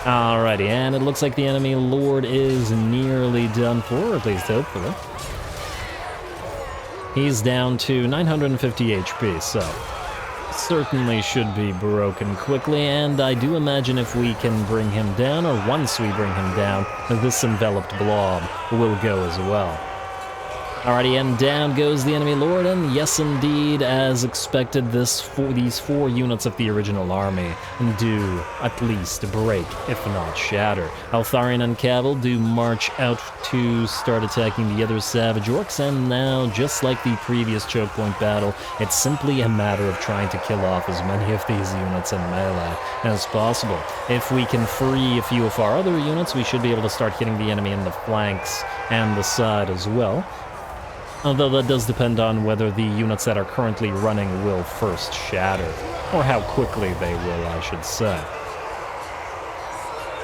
[SPEAKER 1] Alrighty, and it looks like the enemy Lord is nearly done for, or at least hopefully. He's down to 950 HP, so certainly should be broken quickly, and I do imagine if we can bring him down, or once we bring him down, this enveloped blob will go as well. Alrighty, and down goes the enemy lord, and yes indeed, as expected, these 4 units of the original army do at least break, if not shatter. Eltharion and Cavill do march out to start attacking the other Savage Orcs, and now, just like the previous choke point battle, it's simply a matter of trying to kill off as many of these units in melee as possible. If we can free a few of our other units, we should be able to start hitting the enemy in the flanks and the side as well. Although that does depend on whether the units that are currently running will first shatter, or how quickly they will, I should say.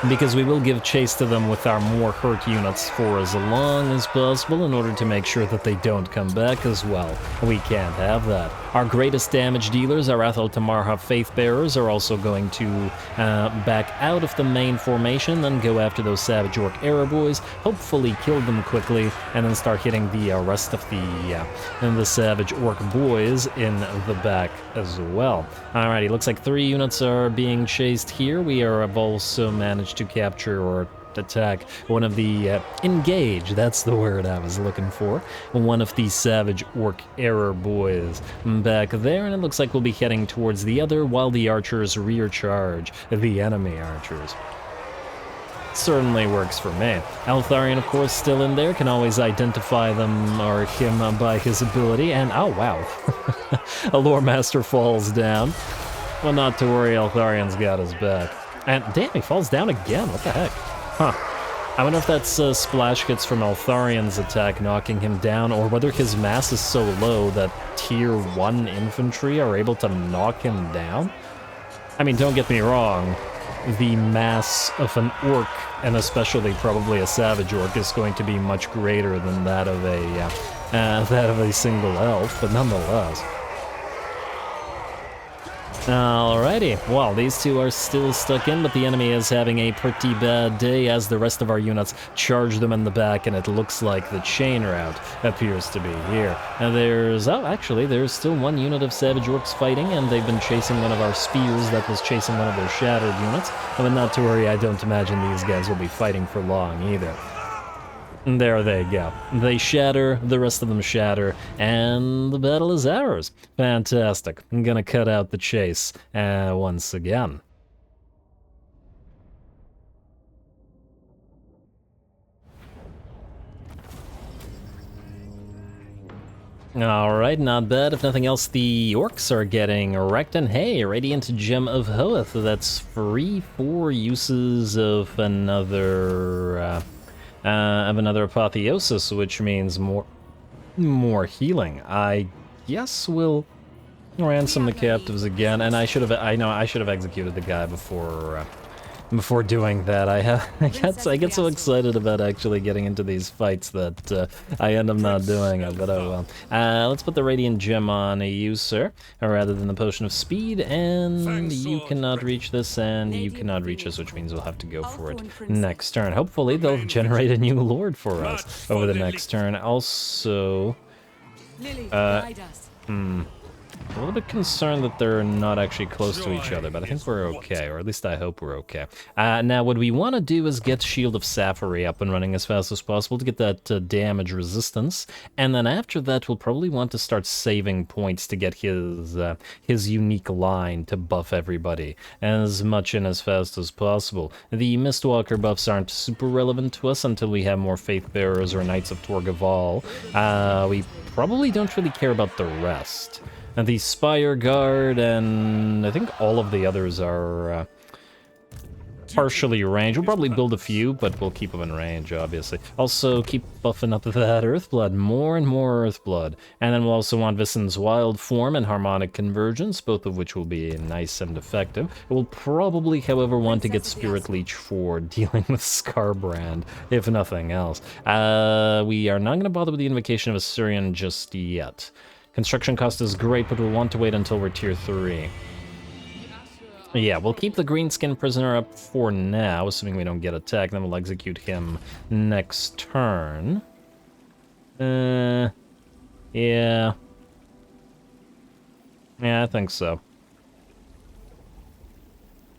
[SPEAKER 1] Because we will give chase to them with our more hurt units for as long as possible in order to make sure that they don't come back as well. We can't have that. Our greatest damage dealers, our Athel Tamarha Faithbearers, are also going to back out of the main formation, then go after those Savage Orc Error boys, hopefully kill them quickly, and then start hitting the rest of the Savage Orc boys in the back as well. Alrighty, looks like 3 units are being chased here. We have also managed to capture or attack one of the engage, that's the word I was looking for, one of the Savage Orc Error boys back there, and it looks like we'll be heading towards the other while the archers rear charge the enemy archers. Certainly works for me. Eltharion, of course, still in there, can always identify them or him by his ability, and oh wow, a Lore Master falls down. Well, not to worry, Eltharion's got his back. And damn, he falls down again, what the heck? Huh. I wonder if that's splash hits from Eltharion's attack knocking him down, or whether his mass is so low that tier 1 infantry are able to knock him down. I mean, don't get me wrong, the mass of an orc, and especially probably a Savage Orc, is going to be much greater than that of a single elf, but nonetheless. Alrighty, well, these 2 are still stuck in, but the enemy is having a pretty bad day as the rest of our units charge them in the back, and it looks like the chain route appears to be here. And there's still 1 unit of Savage Orcs fighting, and they've been chasing one of our spears that was chasing one of their shattered units. But not to worry, I don't imagine these guys will be fighting for long either. There they go. They shatter, the rest of them shatter, and the battle is ours. Fantastic. I'm gonna cut out the chase once again. Alright, not bad. If nothing else, the orcs are getting wrecked, and hey, Radiant Gem of Hoeth. That's free for uses of another Apotheosis, which means more healing. I guess we'll ransom the captives again, and I should have executed the guy before doing that. I get so excited about actually getting into these fights that I end up not doing it, but oh well. Let's put the Radiant Gem on you, sir, rather than the Potion of Speed, and you cannot reach this, and you cannot reach us, which means we'll have to go for it next turn. Hopefully they'll generate a new lord for us over the next turn. Also, A little bit concerned that they're not actually close to each other, but I think we're okay, or at least I hope we're okay. Now, what we want to do is get Shield of Sapphire up and running as fast as possible to get that damage resistance, and then after that, we'll probably want to start saving points to get his unique line to buff everybody as much and as fast as possible. The Mistwalker buffs aren't super relevant to us until we have more Faith Bearers or Knights of Torgaval. We probably don't really care about the rest. And the Spire Guard, and I think all of the others are partially ranged. We'll probably build a few, but we'll keep them in range, obviously. Also, keep buffing up that Earthblood, more and more Earthblood. And then we'll also want Vissen's Wild Form and Harmonic Convergence, both of which will be nice and effective. We'll probably, however, want to get Spirit Leech for dealing with Scarbrand, if nothing else. We are not going to bother with the Invocation of Assyrian just yet. Construction cost is great, but we'll want to wait until we're tier 3. Yeah, we'll keep the Greenskin Prisoner up for now, assuming we don't get attacked, then we'll execute him next turn. Yeah. Yeah, I think so.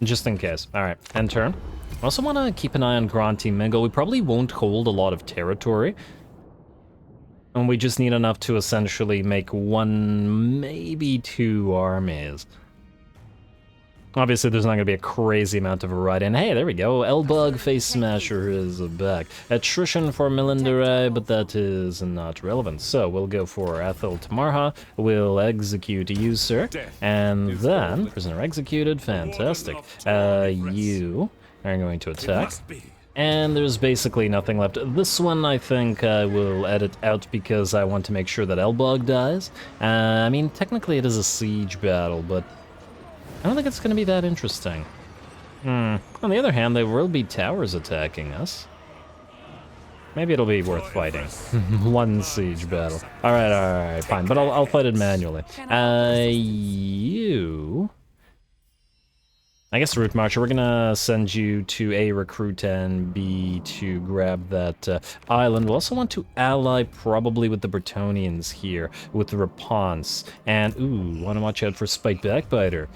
[SPEAKER 1] Just in case. Alright, end turn. I also want to keep an eye on Granty Mingle. We probably won't hold a lot of territory. And we just need enough to essentially make 1, maybe 2 armies. Obviously, there's not going to be a crazy amount of variety. And hey, there we go. Elbug Face Smasher is back. Attrition for Melinderai, but that is not relevant. So we'll go for Athel Tamarha. We'll execute User. And then, prisoner executed. Fantastic. You are going to attack. And there's basically nothing left. This one, I think, I will edit out because I want to make sure that Elbog dies. I mean, technically it is a siege battle, but I don't think it's going to be that interesting. On the other hand, there will be towers attacking us. Maybe it'll be worth fighting. 1 siege battle. Alright, fine. But I'll fight it manually. You... I guess Route Marcher, we're gonna send you to A, recruit, and B, to grab that island. We'll also want to ally probably with the Bretonnians here, with the Reponse. And, ooh, wanna watch out for Spite Backbiter.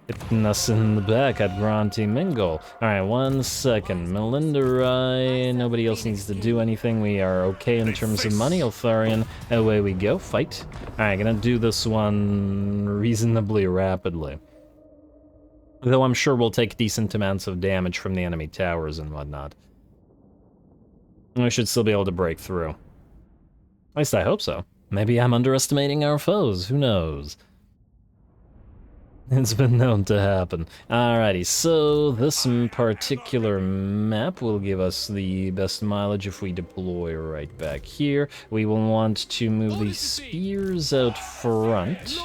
[SPEAKER 1] Hitting us in the back at Granty Mingle. Alright, 1 second. Melinderai, nobody else needs to do anything. We are okay in terms of money. Eltharion, away we go. Fight. Alright, gonna do this one reasonably rapidly. Though I'm sure we'll take decent amounts of damage from the enemy towers and whatnot. We should still be able to break through. At least I hope so. Maybe I'm underestimating our foes, who knows? It's been known to happen. Alrighty, so this particular map will give us the best mileage if we deploy right back here. We will want to move the spears out front.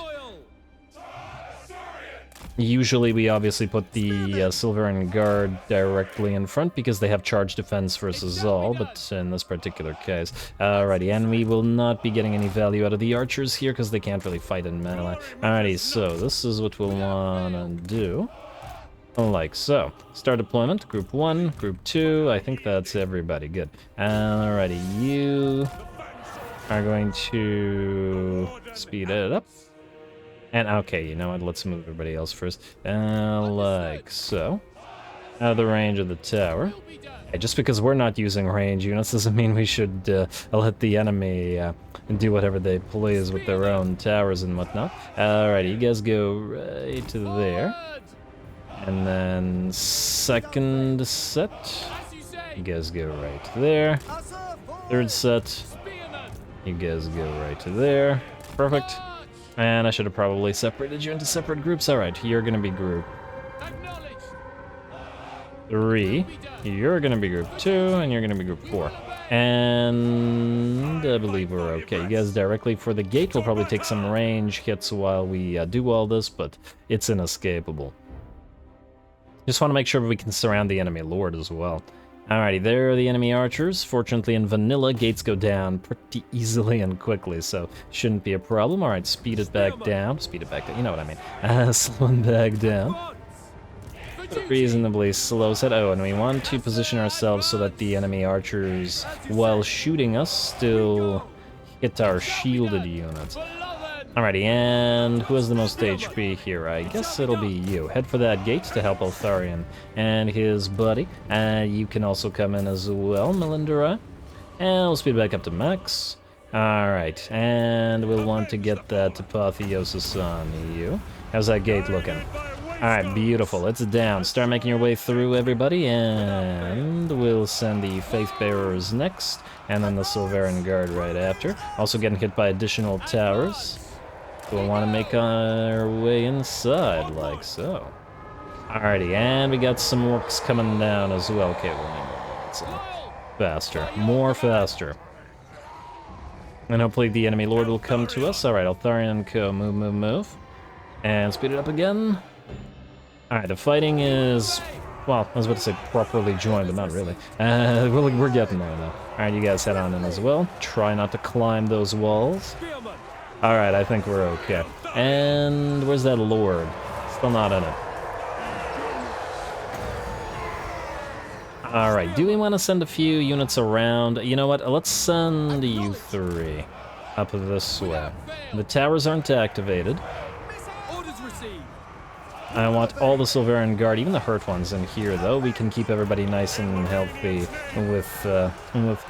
[SPEAKER 1] Usually we obviously put the Silverian Guard directly in front because they have charge defense versus all, but in this particular case. Alrighty, and we will not be getting any value out of the archers here because they can't really fight in melee. Alrighty, so this is what we'll want to do. Like so. Start deployment, group 1, group 2, I think that's everybody, good. Alrighty, you are going to speed it up. And okay, you know what, let's move everybody else first. Like so. Out of the range of the tower. Okay, just because we're not using range units doesn't mean we should let the enemy do whatever they please with their own towers and whatnot. Alrighty, you guys go right to there. And then second set. You guys go right there. Third set. You guys go right to there. Perfect. And I should have probably separated you into separate groups. Alright, you're gonna be group 3, you're gonna be group 2, and you're gonna be group 4. And I believe we're okay. You guys directly for the gate. We'll probably take some range hits while we do all this, but it's inescapable. Just want to make sure we can surround the enemy lord as well. Alrighty, there are the enemy archers. Fortunately, in vanilla, gates go down pretty easily and quickly, so shouldn't be a problem. Alright, speed it back down. Speed it back down, you know what I mean. Slow it back down. Reasonably slow set. Oh, and we want to position ourselves so that the enemy archers, while shooting us, still hit our shielded units. Alrighty, and who has the most HP here? I guess it'll be you. Head for that gate to help Eltharion and his buddy. You can also come in as well, Melindera. And we'll speed back up to max. Alright, and we'll want to get that Apotheosis on you. How's that gate looking? Alright, beautiful. It's down. Start making your way through, everybody, and we'll send the Faith Bearers next, and then the Silverian Guard right after. Also getting hit by additional towers. We'll want to make our way inside, like so. Alrighty, and we got some orcs coming down as well. Okay, we'll need more units in. Faster. More faster. And hopefully the enemy lord will come to us. Alright, Eltharion and co. Move, move, move. And speed it up again. Alright, the fighting is... Well, I was about to say properly joined, but not really. We're getting there now. Alright, you guys head on in as well. Try not to climb those walls. Alright, I think we're okay. And where's that lord? Still not in it. Alright, do we want to send a few units around? You know what, let's send you three up this way. The towers aren't activated. I want all the Silverian Guard, even the hurt ones in here, though. We can keep everybody nice and healthy with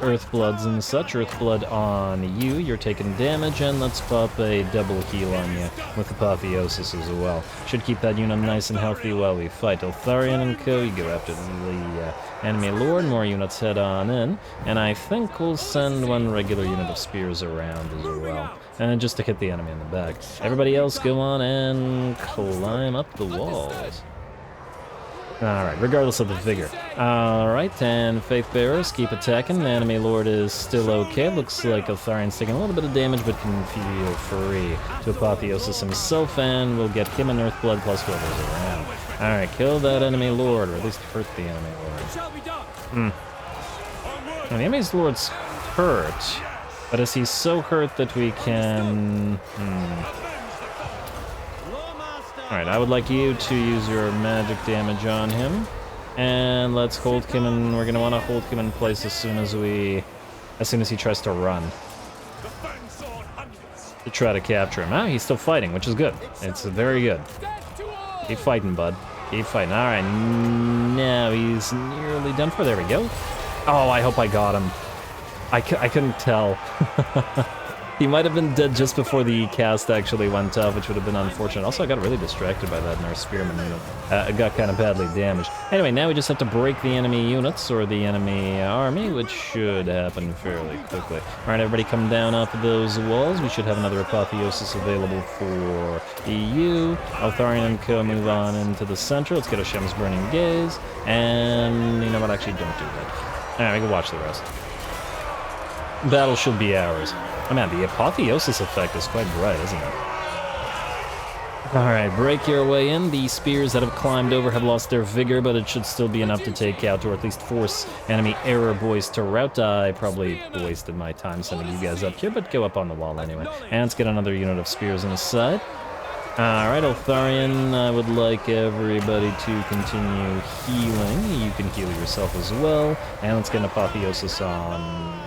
[SPEAKER 1] Earthbloods and such. Earthblood on you, you're taking damage, and let's pop a double heal on you with Apotheosis as well. Should keep that unit nice and healthy while we fight. Eltharion and co, you go after the enemy lord, more units head on in, and I think we'll send one regular unit of spears around as well. And just to hit the enemy in the back. Everybody else go on and climb up the walls. Alright, regardless of the vigor. Alright, and Faith Bearers keep attacking. The enemy lord is still okay. Looks like Eltharion's taking a little bit of damage, but can feel free to Apotheosis himself, and we'll get him an Earthblood plus whoever's around. Alright, kill that enemy lord, or at least hurt the enemy lord. And the enemy's lord's hurt. But is he so hurt that we can... Alright, I would like you to use your magic damage on him. And let's hold him, and we're going to want to hold him in place as soon as he tries to run. To try to capture him. Ah, he's still fighting, which is good. It's very good. Keep fighting, bud. Keep fighting. Alright, now he's nearly done for. There we go. Oh, I hope I got him. I couldn't tell. He might have been dead just before the cast actually went off, which would have been unfortunate. Also, I got really distracted by that in our spearman unit. It got kind of badly damaged. Anyway, now we just have to break the enemy units, or the enemy army, which should happen fairly quickly. Alright, everybody come down off of those walls. We should have another Apotheosis available for EU. Eltharion and co move on into the center. Let's get a Shem's Burning Gaze. And, you know what, actually don't do that. Alright, we can watch the rest. Battle should be ours. Oh man, the Apotheosis effect is quite bright, isn't it? Alright, break your way in. The spears that have climbed over have lost their vigor, but it should still be enough to take out, or at least force enemy error boys to rout. I probably wasted my time sending you guys up here, but go up on the wall anyway. And let's get another unit of spears on the side. Alright, Eltharion, I would like everybody to continue healing. You can heal yourself as well. And let's get an Apotheosis on...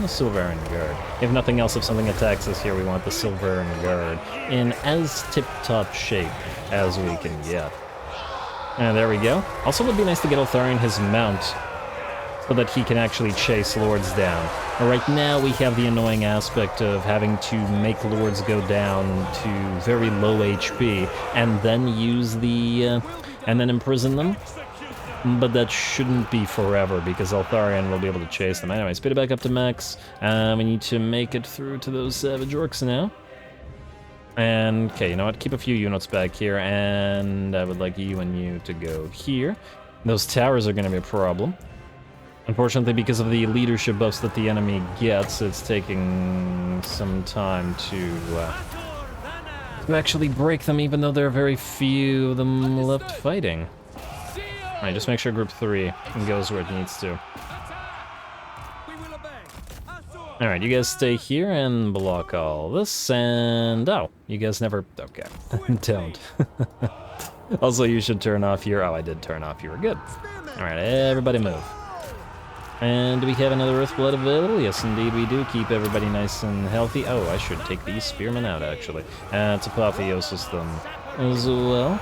[SPEAKER 1] Silverian Guard. If nothing else, if something attacks us here, we want the Silverian Guard in as tip-top shape as we can get. And there we go. Also, it would be nice to get Eltharion his mount so that he can actually chase lords down. Right now, we have the annoying aspect of having to make lords go down to very low HP and then use the... and then imprison them. But that shouldn't be forever, because Eltharion will be able to chase them. Anyway, speed it back up to max. We need to make it through to those savage orcs now. And, okay, you know what? Keep a few units back here, and I would like you and you to go here. Those towers are going to be a problem. Unfortunately, because of the leadership buffs that the enemy gets, it's taking some time to actually break them, even though there are very few of them left fighting. Alright, just make sure group 3 goes where it needs to. Alright, you guys stay here and block all this, and... oh, you guys never... okay. Don't. Also, you should turn off your... oh, I did turn off your... good. Alright, everybody move. And do we have another Earthblood available? Yes, indeed we do. Keep everybody nice and healthy. Oh, I should take these spearmen out, actually. It's Apotheosis them as well.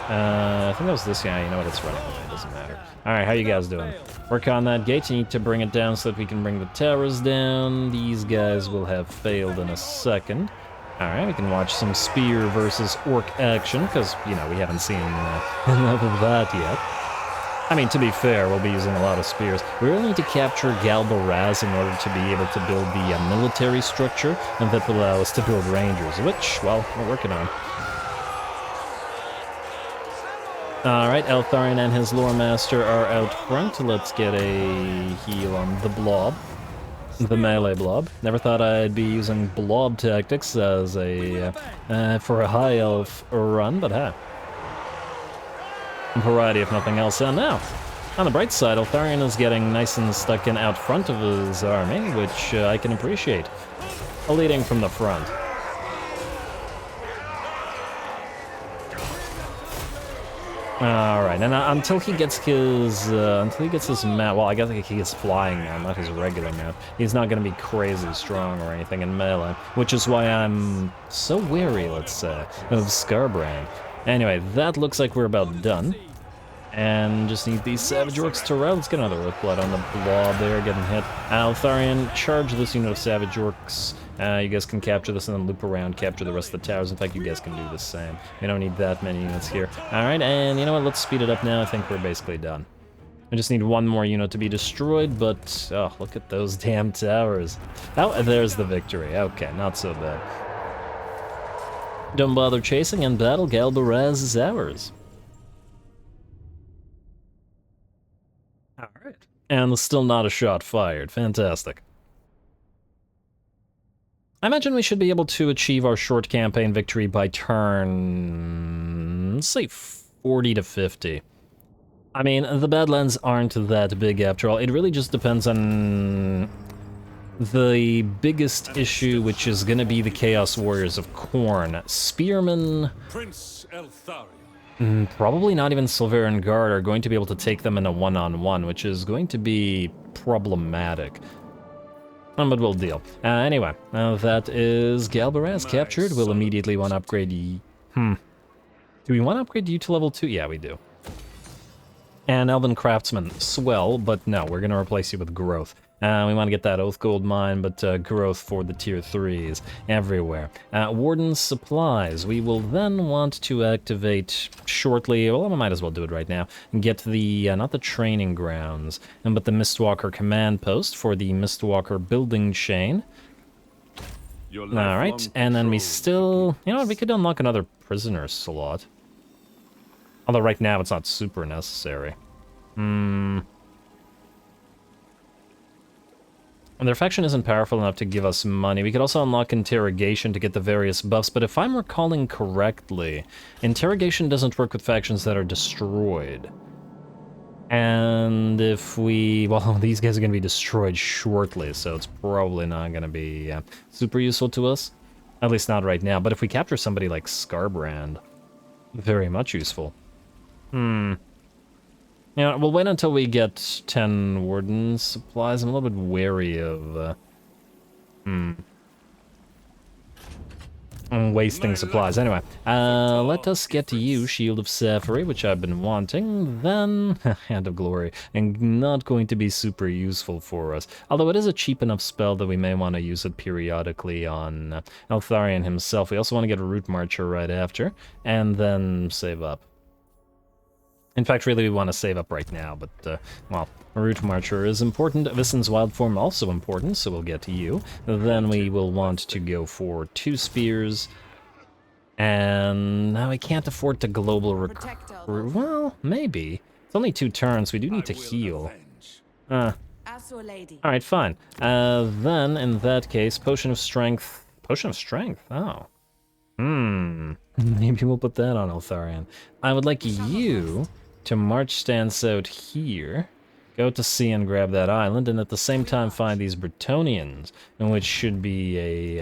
[SPEAKER 1] I think that was this guy. You know what? It's running away. It doesn't matter. Alright, how you guys doing? Work on that gate. You need to bring it down so that we can bring the towers down. These guys will have failed in a second. Alright, we can watch some spear versus orc action, because, you know, we haven't seen enough of that yet. I mean, to be fair, we'll be using a lot of spears. We really need to capture Galbaraz in order to be able to build the military structure, and that will allow us to build rangers, which, well, we're working on. Alright, Eltharion and his lore master are out front. Let's get a heal on the blob. The melee blob. Never thought I'd be using blob tactics as a for a high elf run, but hey. Variety if nothing else. And now, on the bright side, Eltharion is getting nice and stuck in out front of his army, which I can appreciate. Leading from the front. All right, and until he gets his mount, well, I guess he gets flying now, not his regular mount. He's not going to be crazy strong or anything in melee, which is why I'm so wary, let's say, of Scarbrand. Anyway, that looks like we're about done. And just need these Savage Orcs to rout. Let's get another Earthblood on the blob there, getting hit. Eltharion, charge this unit of Savage Orcs. You guys can capture this and then loop around, capture the rest of the towers. In fact, you guys can do the same. We don't need that many units here. Alright, and you know what? Let's speed it up now. I think we're basically done. I just need one more unit to be destroyed, but... oh, look at those damn towers. Oh, there's the victory. Okay, not so bad. Don't bother chasing, and battle Galbaraz is ours. Alright. And still not a shot fired. Fantastic. I imagine we should be able to achieve our short campaign victory by turn... say 40 to 50. I mean, the Badlands aren't that big after all. It really just depends on the biggest issue, which is going to be the Chaos Warriors of Khorne. Spearmen...
[SPEAKER 2] Prince Eltharion.
[SPEAKER 1] Probably not even Silverian Guard are going to be able to take them in a one-on-one, which is going to be problematic. But we'll deal. Anyway, that is Galbaraz captured. We'll immediately want to upgrade Do we want to upgrade you to level 2? Yeah, we do. And Elven Craftsman, swell, but no, we're going to replace you with Growth. We want to get that Oath Gold Mine, but Growth for the Tier 3s everywhere. Warden's Supplies, we will then want to activate shortly, well, I might as well do it right now, and get the, not the training grounds, but the Mistwalker Command Post for the Mistwalker Building Chain. Alright, and then we still, you know what, we could unlock another prisoner slot. Although right now it's not super necessary. And their faction isn't powerful enough to give us money. We could also unlock Interrogation to get the various buffs, but if I'm recalling correctly, Interrogation doesn't work with factions that are destroyed. And if we... well, these guys are going to be destroyed shortly, so it's probably not going to be super useful to us. At least not right now, but if we capture somebody like Scarbrand, very much useful. Yeah, we'll wait until we get 10 Warden's Supplies. I'm a little bit wary of... I'm wasting supplies. Anyway, let us get to you, Shield of Sapphire, which I've been wanting. Then, Hand of Glory, and not going to be super useful for us. Although it is a cheap enough spell that we may want to use it periodically on Eltharion himself. We also want to get a Root Marcher right after, and then save up. In fact, really, we want to save up right now, but, well, Root Marcher is important. Vissen's Wild Form also important, so we'll get to you. Then we will want to go for 2 spears. And now we can't afford to global recruit. Well, maybe. It's only 2 turns. We do need to heal. Alright, fine. Then, in that case, Potion of Strength. Potion of Strength? Oh. Maybe we'll put that on Eltharion. I would like you to march stance out here, go to sea and grab that island, and at the same time find these Bretonnians, which should be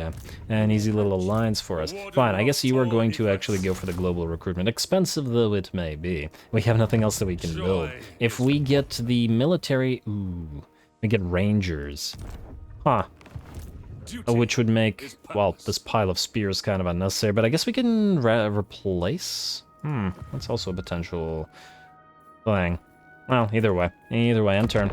[SPEAKER 1] an easy little alliance for us. Fine, I guess you are going to actually go for the global recruitment. Expensive though it may be. We have nothing else that we can build. If we get the military... ooh, We get rangers. Huh. Which would make, well, this pile of spears kind of unnecessary, but I guess we can replace? That's also a potential thing. Well, either way, end turn.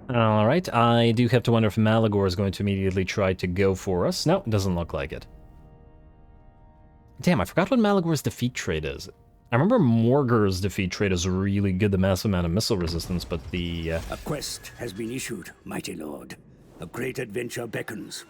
[SPEAKER 1] Alright, I do have to wonder if Malagor is going to immediately try to go for us. No, it doesn't look like it. Damn, I forgot what Malagor's defeat trait is. I remember Morgur's defeat trait is really good, the massive amount of missile resistance, but the...
[SPEAKER 5] A quest has been issued, mighty lord. A great adventure beckons.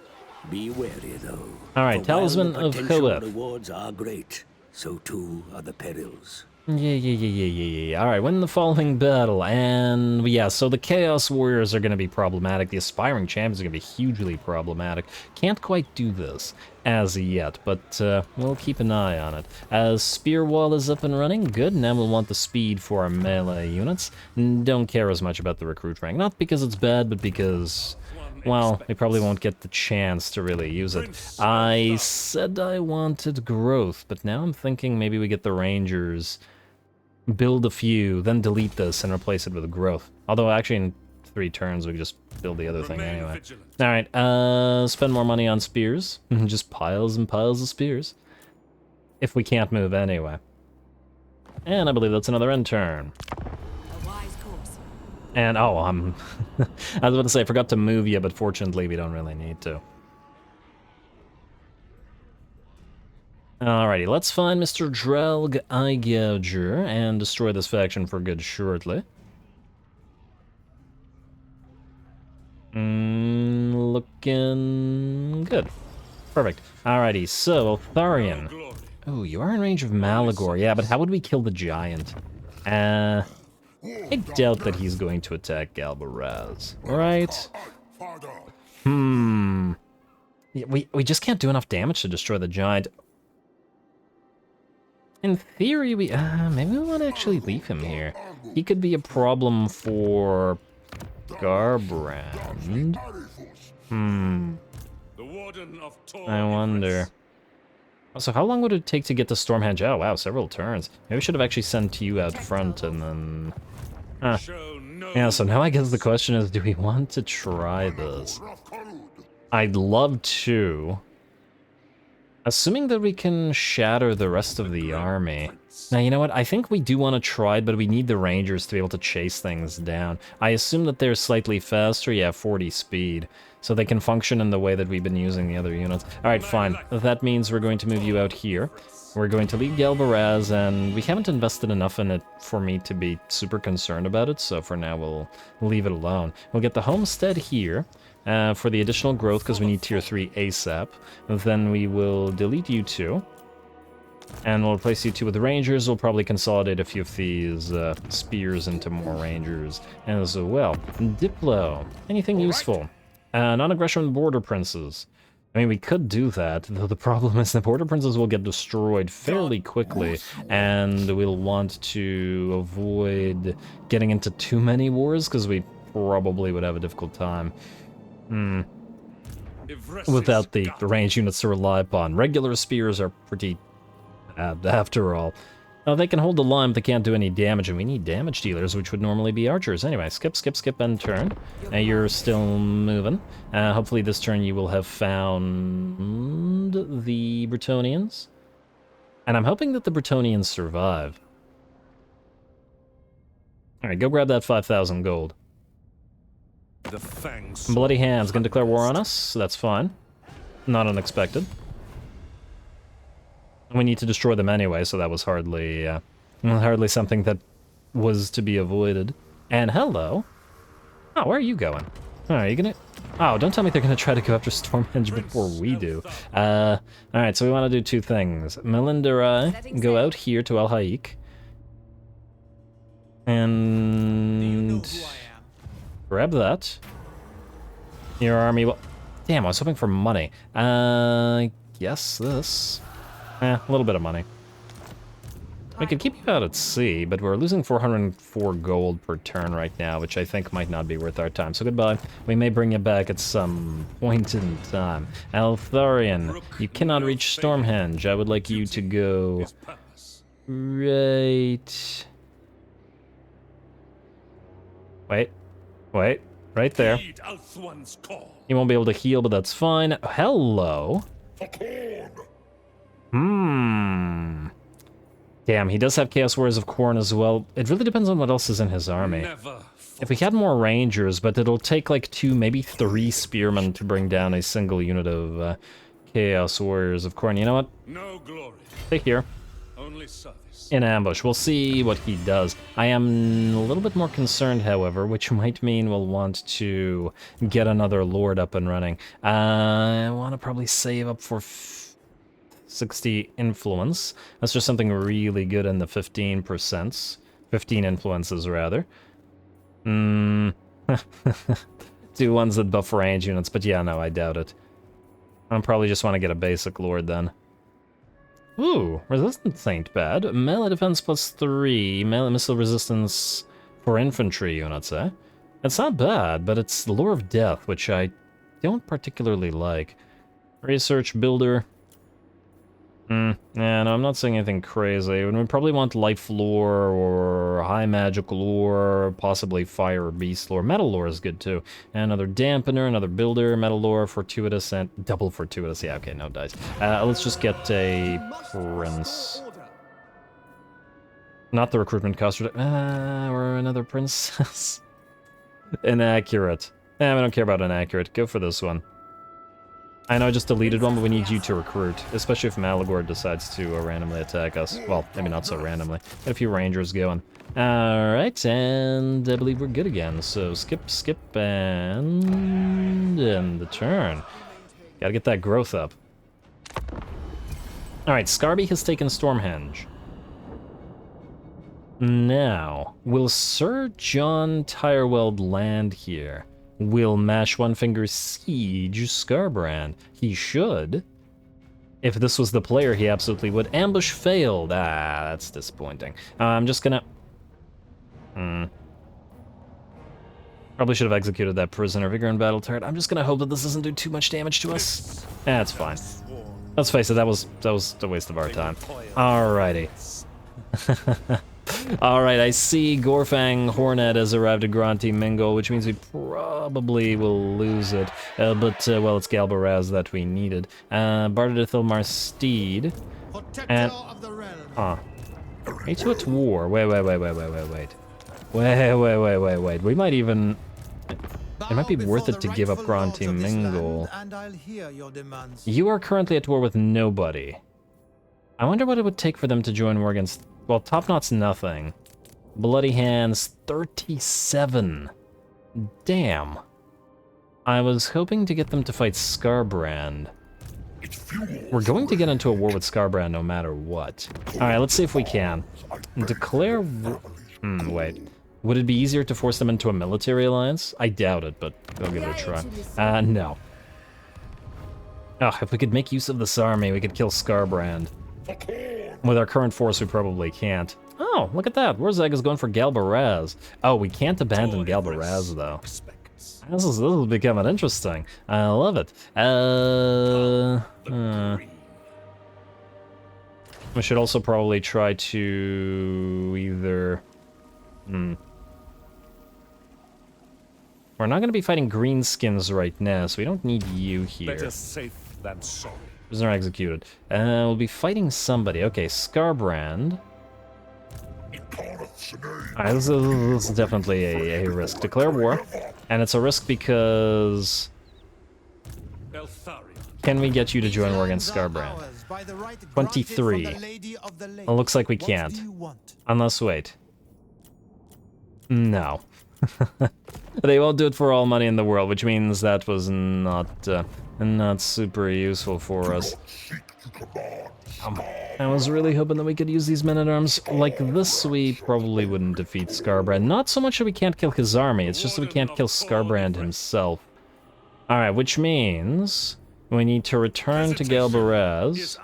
[SPEAKER 5] Be wary, though.
[SPEAKER 1] Alright, Talisman of Koeth.
[SPEAKER 5] The rewards are great, so too are the perils.
[SPEAKER 1] Yeah. Alright, win the following battle, and yeah, so the Chaos Warriors are going to be problematic. The Aspiring Champions are going to be hugely problematic. Can't quite do this as yet, but we'll keep an eye on it. As Spear Wall is up and running, good. Now we'll want the speed for our melee units. Don't care as much about the recruit rank. Not because it's bad, but because... well, we probably won't get the chance to really use it. I said I wanted growth, but now I'm thinking maybe we get the Rangers, build a few, then delete this and replace it with growth. Although actually in 3 turns we could just build the other thing anyway. Alright, spend more money on spears. Just piles and piles of spears. If we can't move anyway. And I believe that's another end turn. And, oh, I was about to say, I forgot to move you, but fortunately we don't really need to. Alrighty, let's find Mr. Drelg Eyegouger and destroy this faction for good shortly. Looking good. Perfect. Alrighty, so, Eltharion. Oh, you are in range of Malagor. Yeah, but how would we kill the giant? I doubt that he's going to attack Galbaraz, right? Yeah, we just can't do enough damage to destroy the giant. In theory, maybe we want to actually leave him here. He could be a problem for Garbrand. I wonder. Also, how long would it take to get to Stormhenge? Oh, wow, several turns. Maybe we should have actually sent you out front and then... yeah, so now I guess the question is, do we want to try this? I'd love to. Assuming that we can shatter the rest of the army. Now, you know what? I think we do want to try it, but we need the Rangers to be able to chase things down. I assume that they're slightly faster. Yeah, 40 speed. So they can function in the way that we've been using the other units. Alright, fine. That means we're going to move you out here. We're going to leave Galbaraz, and we haven't invested enough in it for me to be super concerned about it, so for now we'll leave it alone. We'll get the homestead here for the additional growth, because we need tier 3 ASAP. Then we will delete you two, and we'll replace you two with the Rangers. We'll probably consolidate a few of these spears into more Rangers as well. Diplo, anything useful? Non-aggression with border princes. I mean, we could do that, though the problem is the border princes will get destroyed fairly quickly, and we'll want to avoid getting into too many wars, because we probably would have a difficult time. Without the range units to rely upon. Regular spears are pretty bad, after all. Oh, they can hold the line, but they can't do any damage, and we need damage dealers, which would normally be archers. Anyway, skip, end turn. You're still moving. Hopefully this turn you will have found the Bretonnians. And I'm hoping that the Bretonnians survive. Alright, go grab that 5,000 gold.
[SPEAKER 2] The fangs.
[SPEAKER 1] Bloody Hands gonna declare war on us, so that's fine. Not unexpected. We need to destroy them anyway, so that was hardly something that was to be avoided. And hello. Oh, where are you going? Oh, are you gonna... Oh, don't tell me they're gonna try to go after Stormhenge before we do. Alright, so we want to do 2 things. Melindarai, go out here to El Haik. And... grab that. Your army... Well, damn, I was hoping for money. Guess this... a little bit of money. We could keep you out at sea, but we're losing 404 gold per turn right now, which I think might not be worth our time. So goodbye. We may bring you back at some point in time. Eltharion, you cannot reach Stormhenge. I would like you to go... right... Wait. Right there.
[SPEAKER 2] Heed Althwan's call.
[SPEAKER 1] He won't be able to heal, but that's fine. Hello. Damn, he does have Chaos Warriors of Khorne as well. It really depends on what else is in his army. If we had more Rangers, but it'll take like 2, maybe 3 Spearmen to bring down a single unit of Chaos Warriors of Khorne. You know what?
[SPEAKER 2] No glory.
[SPEAKER 1] Stay here.
[SPEAKER 2] Only service.
[SPEAKER 1] In ambush. We'll see what he does. I am a little bit more concerned, however, which might mean we'll want to get another Lord up and running. I want to probably save up for 60 influence. That's just something really good in the 15%. 15 influences, rather. Do ones that buff range units, but yeah, no, I doubt it. I'll probably just want to get a basic Lord then. Ooh, resistance ain't bad. Melee defense +3, melee missile resistance for infantry units, eh? It's not bad, but it's the Lure of Death, which I don't particularly like. Research Builder. Yeah, no, I'm not saying anything crazy. We probably want Life Lore or High Magic Lore, possibly Fire or Beast Lore. Metal Lore is good too. And another Dampener, another Builder, Metal Lore, Fortuitous, and double Fortuitous. Yeah, okay, no dice. Let's just get a Prince. Not the recruitment cost. Or another Princess. Inaccurate. We don't care about inaccurate. Go for this one. I know I just deleted one, but we need you to recruit, especially if Malagor decides to randomly attack us. Well, maybe not so randomly. Get a few Rangers going. Alright, and I believe we're good again. So skip, and end the turn. Gotta get that growth up. Alright, Scarby has taken Stormhenge. Now, will Sir John Tyreweld land here? Will Mash One Finger siege Skarbrand? He should. If this was the player, he absolutely would. Ambush failed. That's disappointing. I'm just gonna... Probably should have executed that prisoner. Vigor and Battle Turret. I'm just gonna hope that this doesn't do too much damage to us. That's fine. Let's face it, that was a waste of our time. Alrighty. Alright, I see Gorfang Hornet has arrived at Granty Mingo, which means we probably will lose it. But, well, it's Galbaraz that we needed. Bardadithil Marsteed. And... A2 at war. Wait. We might even... It might be worth it to give up Granty Mingo. You are currently at war with nobody. I wonder what it would take for them to join war against... Well, Top Knot's nothing. Bloody Hands, 37. Damn. I was hoping to get them to fight Skarbrand. We're going to get into a war with Skarbrand no matter what. Alright, let's see if we can. Declare... wait. Would it be easier to force them into a military alliance? I doubt it, but we'll give it a try. No. Oh, if we could make use of this army, we could kill Skarbrand. With our current force, we probably can't. Oh, look at that. Wurzag is going for Galbaraz. Oh, we can't abandon Galbaraz, though. This is becoming interesting. I love it. We should also probably try to either... We're not going to be fighting greenskins right now, so we don't need you here.
[SPEAKER 2] Better safe than sorry.
[SPEAKER 1] Prisoner executed. We'll be fighting somebody. Okay, Skarbrand. Alright, this is definitely a risk. Declare war. And it's a risk because...
[SPEAKER 2] Eltharion.
[SPEAKER 1] Can we get you to join war against Skarbrand? 23. It looks like we can't. Unless, wait. No. They won't do it for all money in the world, which means that was not super useful for us. I was really hoping that we could use these men-at-arms like this. We probably wouldn't defeat Skarbrand. Not so much that we can't kill his army, it's just that we can't kill Skarbrand himself. Alright, which means we need to return to Galbaraz,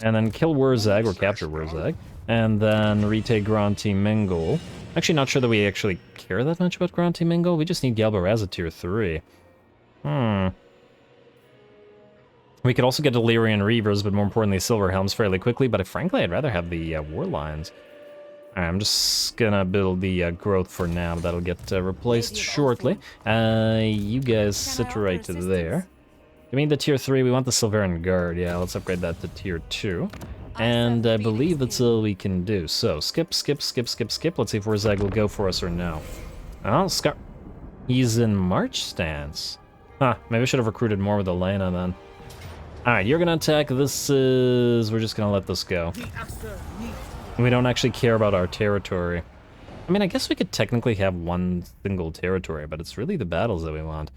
[SPEAKER 1] and then kill Wurzag, or capture Wurzag, and then retake Granty Mingle. Actually, not sure that we actually care that much about Granty Mingle. We just need Galbaraz at tier 3. We could also get Illyrian Reavers, but more importantly, Silver Helms fairly quickly, but frankly, I'd rather have the War Lions. Alright, I'm just gonna build the growth for now. That'll get replaced shortly. You guys sit right there. Give me the tier 3. We want the Silverian Guard. Yeah, let's upgrade that to tier 2. And I believe that's all we can do. So, skip, skip, skip, skip, skip. Let's see if Warzag will go for us or no. Oh, Scar... He's in March stance. Huh, maybe I should have recruited more with Elena then. Alright, you're gonna attack. This is... We're just gonna let this go. We don't actually care about our territory. I mean, I guess we could technically have one single territory, but it's really the battles that we want.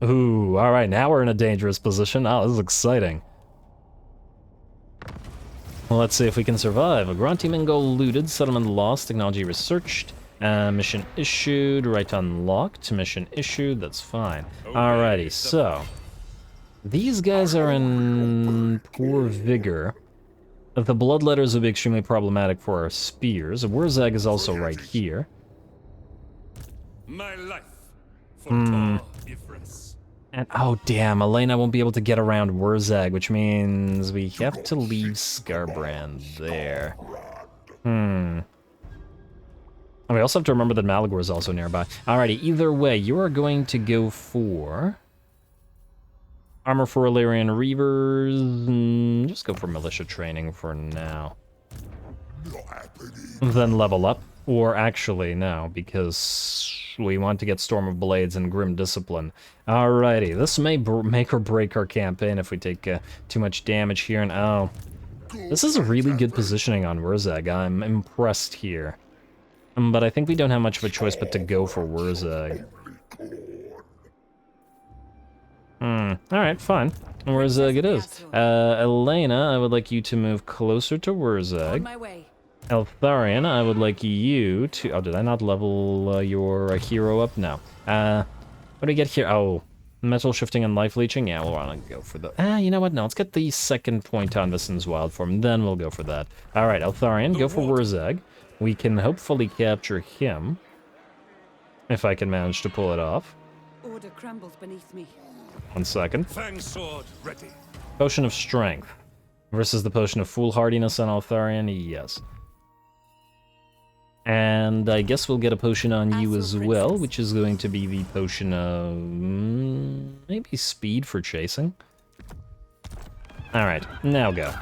[SPEAKER 1] Ooh, alright, now we're in a dangerous position. Oh, this is exciting. Well, let's see if we can survive. A Granti Mingo looted, settlement lost, technology researched, mission issued, right unlocked, mission issued, that's fine. Alrighty, so... These guys are in poor vigor. The bloodletters would be extremely problematic for our spears. Wurzag is also right here.
[SPEAKER 2] My life for Yvresse.
[SPEAKER 1] And oh damn, Elena won't be able to get around Wurzag, which means we have to leave Skarbrand there. And we also have to remember that Malagor is also nearby. Alrighty, either way, you are going to go for... Armor for Eltharion Reavers... Just go for militia training for now. Then level up. Or actually, no, because we want to get Storm of Blades and Grim Discipline. Alrighty, this may make or break our campaign if we take too much damage here. And oh, this is a really good positioning on Wurzag. I'm impressed here. But I think we don't have much of a choice but to go for Wurzag. Alright, fine. Wurzag it is. Elena, I would like you to move closer to Wurzag. Eltharion, I would like you to... Oh, did I not level your hero up? No. What do we get here? Oh, metal shifting and life leeching? Yeah, we'll want to go for the... you know what? No, let's get the second point on Vison's wild form, then we'll go for that. Alright, Eltharion, go for Wurzag. We can hopefully capture him. If I can manage to pull it off.
[SPEAKER 4] Order crumbles beneath me.
[SPEAKER 1] 1 second.
[SPEAKER 2] Fang sword ready.
[SPEAKER 1] Potion of Strength. Versus the Potion of Foolhardiness on Eltharion? Yes. And I guess we'll get a potion on you as well, which is going to be the potion of... maybe speed for chasing? Alright, now go.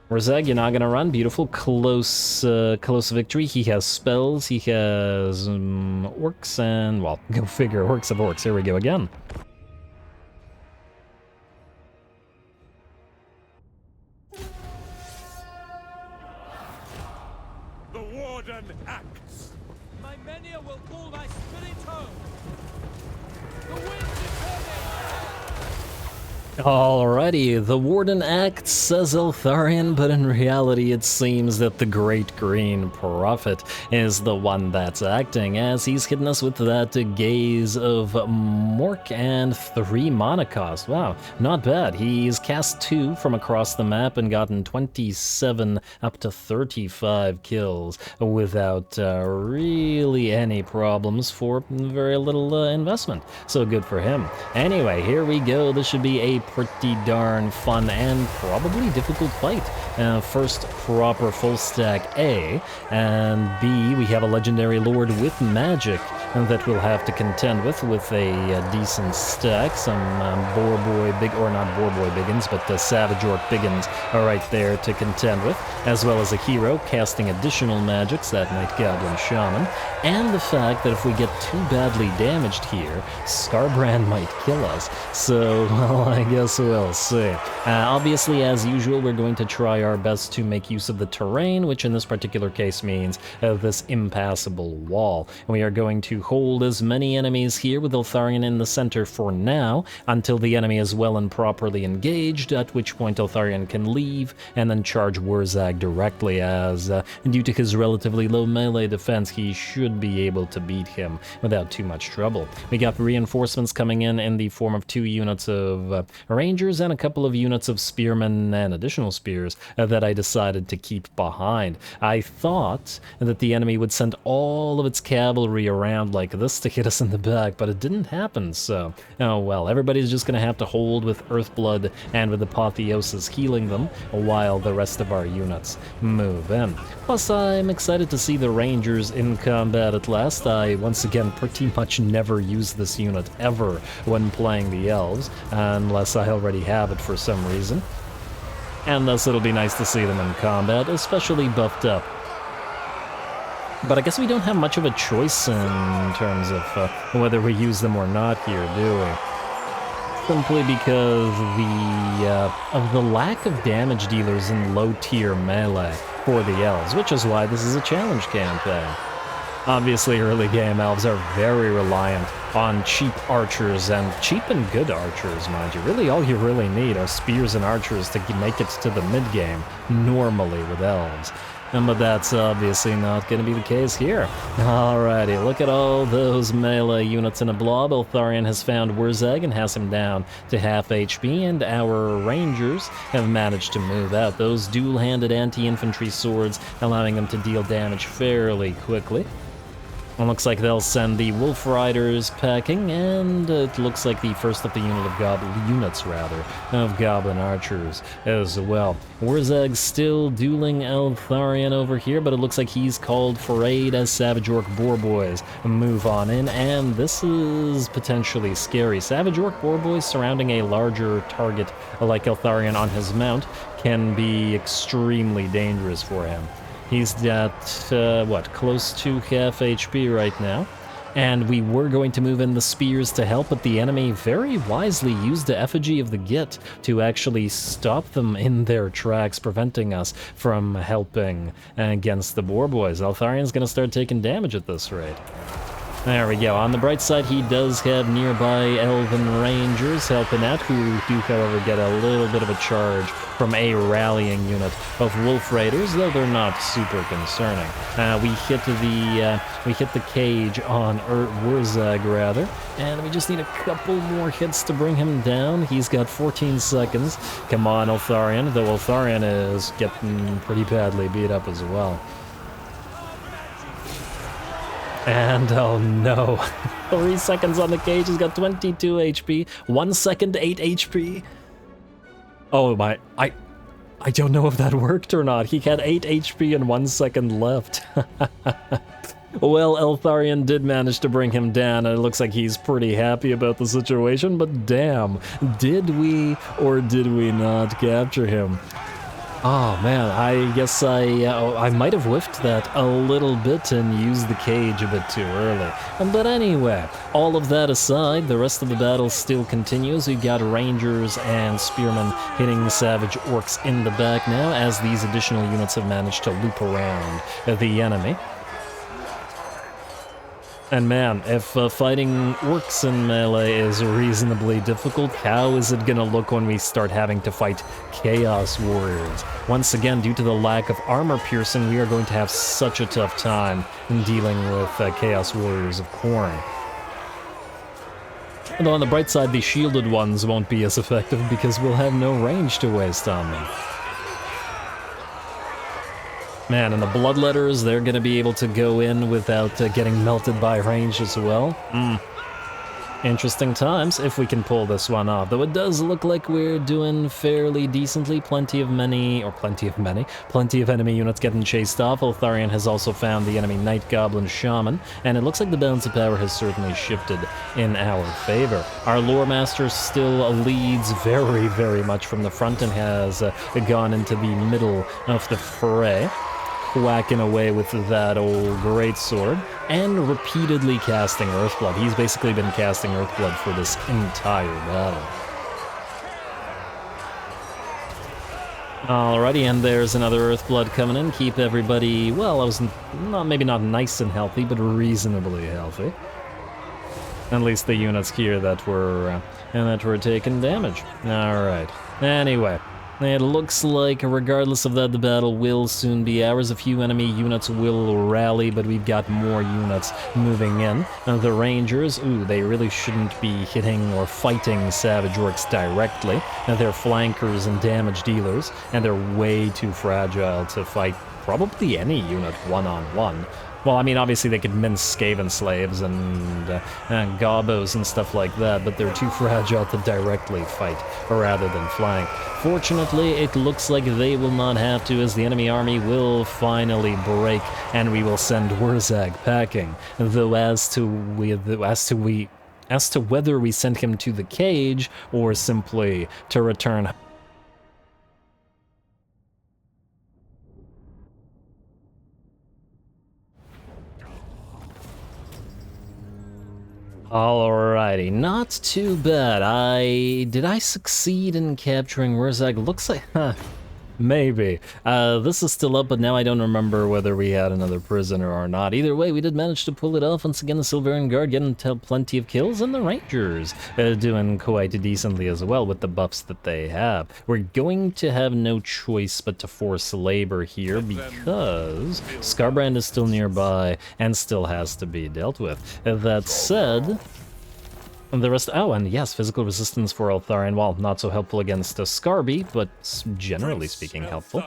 [SPEAKER 1] Wurzag, you're not gonna run. Beautiful. Close victory. He has spells, he has orcs, and... well, go figure, orcs of orcs. Here we go again.
[SPEAKER 2] The Warden acts.
[SPEAKER 3] My mania will call my spirit home. The wind is turning.
[SPEAKER 1] Alrighty, the Warden acts, says Eltharion, but in reality it seems that the Great Green Prophet is the one that's acting, as he's hidden us with that gaze of Mork and 3 mana cost. Wow, not bad. He's cast 2 from across the map and gotten 27 up to 35 kills without really any problems for very little investment. So good for him. Anyway, here we go. This should be a pretty darn fun and probably difficult fight. First, proper full stack A, and B, we have a legendary lord with magic that we'll have to contend with a decent stack. Some Boar Boy Big, or not Boar Boy Biggins, but Savage Orc Biggins are right there to contend with, as well as a hero casting additional magics, that Night Goblin Shaman, and the fact that if we get too badly damaged here, Skarbrand might kill us. So, well, I guess we'll see. Obviously, as usual, we're going to try our best to make use of the terrain, which in this particular case means this impassable wall. And we are going to hold as many enemies here with Eltharion in the center for now, until the enemy is well and properly engaged, at which point Eltharion can leave and then charge Wurzag directly, as due to his relatively low melee defense, he should be able to beat him without too much trouble. We got reinforcements coming in the form of 2 units of Rangers and a couple of units of spearmen and additional spears that I decided to keep behind. I thought that the enemy would send all of its cavalry around like this to hit us in the back, but it didn't happen, so oh well. Everybody's just gonna have to hold with Earthblood and with Apotheosis healing them while the rest of our units move in. Plus, I'm excited to see the Rangers in combat at last. I, once again, pretty much never use this unit ever when playing the Elves, unless I already have it for some reason. And thus it'll be nice to see them in combat, especially buffed up. But I guess we don't have much of a choice in terms of whether we use them or not here, do we? Simply because of the lack of damage dealers in low-tier melee for the Elves, which is why this is a challenge campaign. Obviously, early game Elves are very reliant on cheap archers, and cheap and good archers, mind you. Really, all you really need are spears and archers to make it to the mid-game, normally with Elves. But that's obviously not going to be the case here. Alrighty, look at all those melee units in a blob. Eltharion has found Wurzag and has him down to half HP, and our Rangers have managed to move out. Those dual-handed anti-infantry swords, allowing them to deal damage fairly quickly. It looks like they'll send the Wolf Riders packing, and it looks like the first of the units of Goblin Archers as well. Wurzag's still dueling Eltharion over here, but it looks like he's called for aid as Savage Orc Boar Boys move on in, and this is potentially scary. Savage Orc Boar Boys surrounding a larger target like Eltharion on his mount can be extremely dangerous for him. He's at, close to half HP right now. And we were going to move in the spears to help, but the enemy very wisely used the Effigy of the Git to actually stop them in their tracks, preventing us from helping against the Boar Boys. Eltharion's going to start taking damage at this rate. There we go. On the bright side, he does have nearby Elven Rangers helping out, who do, however, get a little bit of a charge from a rallying unit of Wolf Raiders, though they're not super concerning. We hit the cage on Wurzag, rather, and we just need a couple more hits to bring him down. He's got 14 seconds. Come on, Eltharion, though Eltharion is getting pretty badly beat up as well. And oh no, 3 seconds on the cage, he's got 22 HP, 1 second, 8 HP. Oh my, I don't know if that worked or not. He had 8 HP and 1 second left. Well, Eltharion did manage to bring him down, and it looks like he's pretty happy about the situation, but damn, did we or did we not capture him? Oh man, I guess I might have whiffed that a little bit and used the cage a bit too early. But anyway, all of that aside, the rest of the battle still continues. We've got Rangers and Spearmen hitting Savage Orcs in the back now, as these additional units have managed to loop around the enemy. And man, if fighting orcs in melee is reasonably difficult, how is it gonna look when we start having to fight Chaos Warriors? Once again, due to the lack of armor piercing, we are going to have such a tough time in dealing with Chaos Warriors of Khorne. Although on the bright side, the shielded ones won't be as effective because we'll have no range to waste on them. Man, and the Bloodletters, they're going to be able to go in without getting melted by range as well. Interesting times, if we can pull this one off. Though it does look like we're doing fairly decently. Plenty of enemy units getting chased off. Eltharion has also found the enemy Night Goblin Shaman, and it looks like the balance of power has certainly shifted in our favor. Our Lore Master still leads very, very much from the front and has gone into the middle of the fray, whacking away with that old greatsword, and repeatedly casting Earthblood. He's basically been casting Earthblood for this entire battle. Alrighty, and there's another Earthblood coming in. Keep everybody, well, I was maybe not nice and healthy, but reasonably healthy. At least the units here that were taking damage. Alright. Anyway, It looks like, regardless of that, the battle will soon be ours. A few enemy units will rally, but we've got more units moving in. The Rangers, they really shouldn't be hitting or fighting Savage Orcs directly. They're flankers and damage dealers, and they're way too fragile to fight probably any unit one-on-one. Well, I mean, obviously they could mince Skaven slaves and gobos and stuff like that, but they're too fragile to directly fight rather than flank. Fortunately, it looks like they will not have to, as the enemy army will finally break, and we will send Wurzag packing. Though as to whether we send him to the cage or simply to return. Alrighty, not too bad. Did I succeed in capturing Wurzag? Looks like, maybe. This is still up, but now I don't remember whether we had another prisoner or not. Either way, we did manage to pull it off. Once again, the Silverian Guard getting plenty of kills, and the Rangers doing quite decently as well with the buffs that they have. We're going to have no choice but to force labor here because Skarbrand is still nearby and still has to be dealt with. That said, the rest, and yes, physical resistance for Eltharion, well, not so helpful against Skarby, but generally speaking helpful.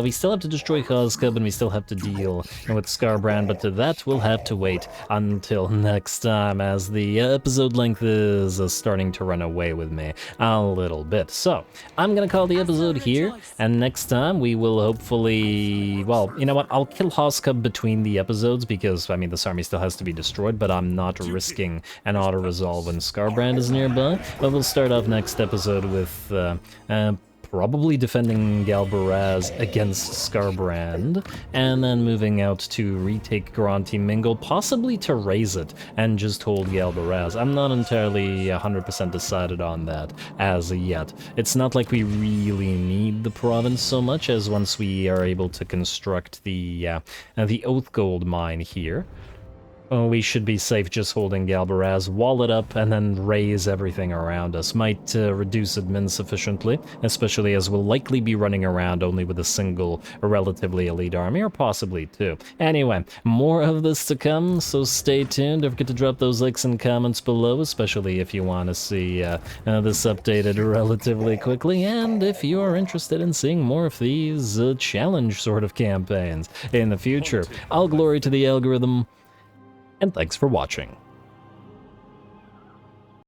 [SPEAKER 1] We still have to destroy Khazkab, and we still have to deal with Skarbrand, but that will have to wait until next time, as the episode length is starting to run away with me a little bit. So, I'm gonna call the episode here, and next time we will hopefully, well, you know what, I'll kill Khazkab between the episodes, because, I mean, this army still has to be destroyed, but I'm not risking an auto-resolve when Skarbrand is nearby. But we'll start off next episode with probably defending Galbaraz against Skarbrand, and then moving out to retake Garanti Mingle, possibly to raise it and just hold Galbaraz. I'm not entirely 100% decided on that as yet. It's not like we really need the province so much, as once we are able to construct the Oath Gold mine here, we should be safe just holding Galbaraz, wall it up, and then raise everything around us. Might reduce admin sufficiently, especially as we'll likely be running around only with a single relatively elite army, or possibly two. Anyway, more of this to come, so stay tuned. Don't forget to drop those likes and comments below, especially if you want to see this updated relatively quickly, and if you are interested in seeing more of these challenge sort of campaigns in the future. All glory to the algorithm, and thanks for watching.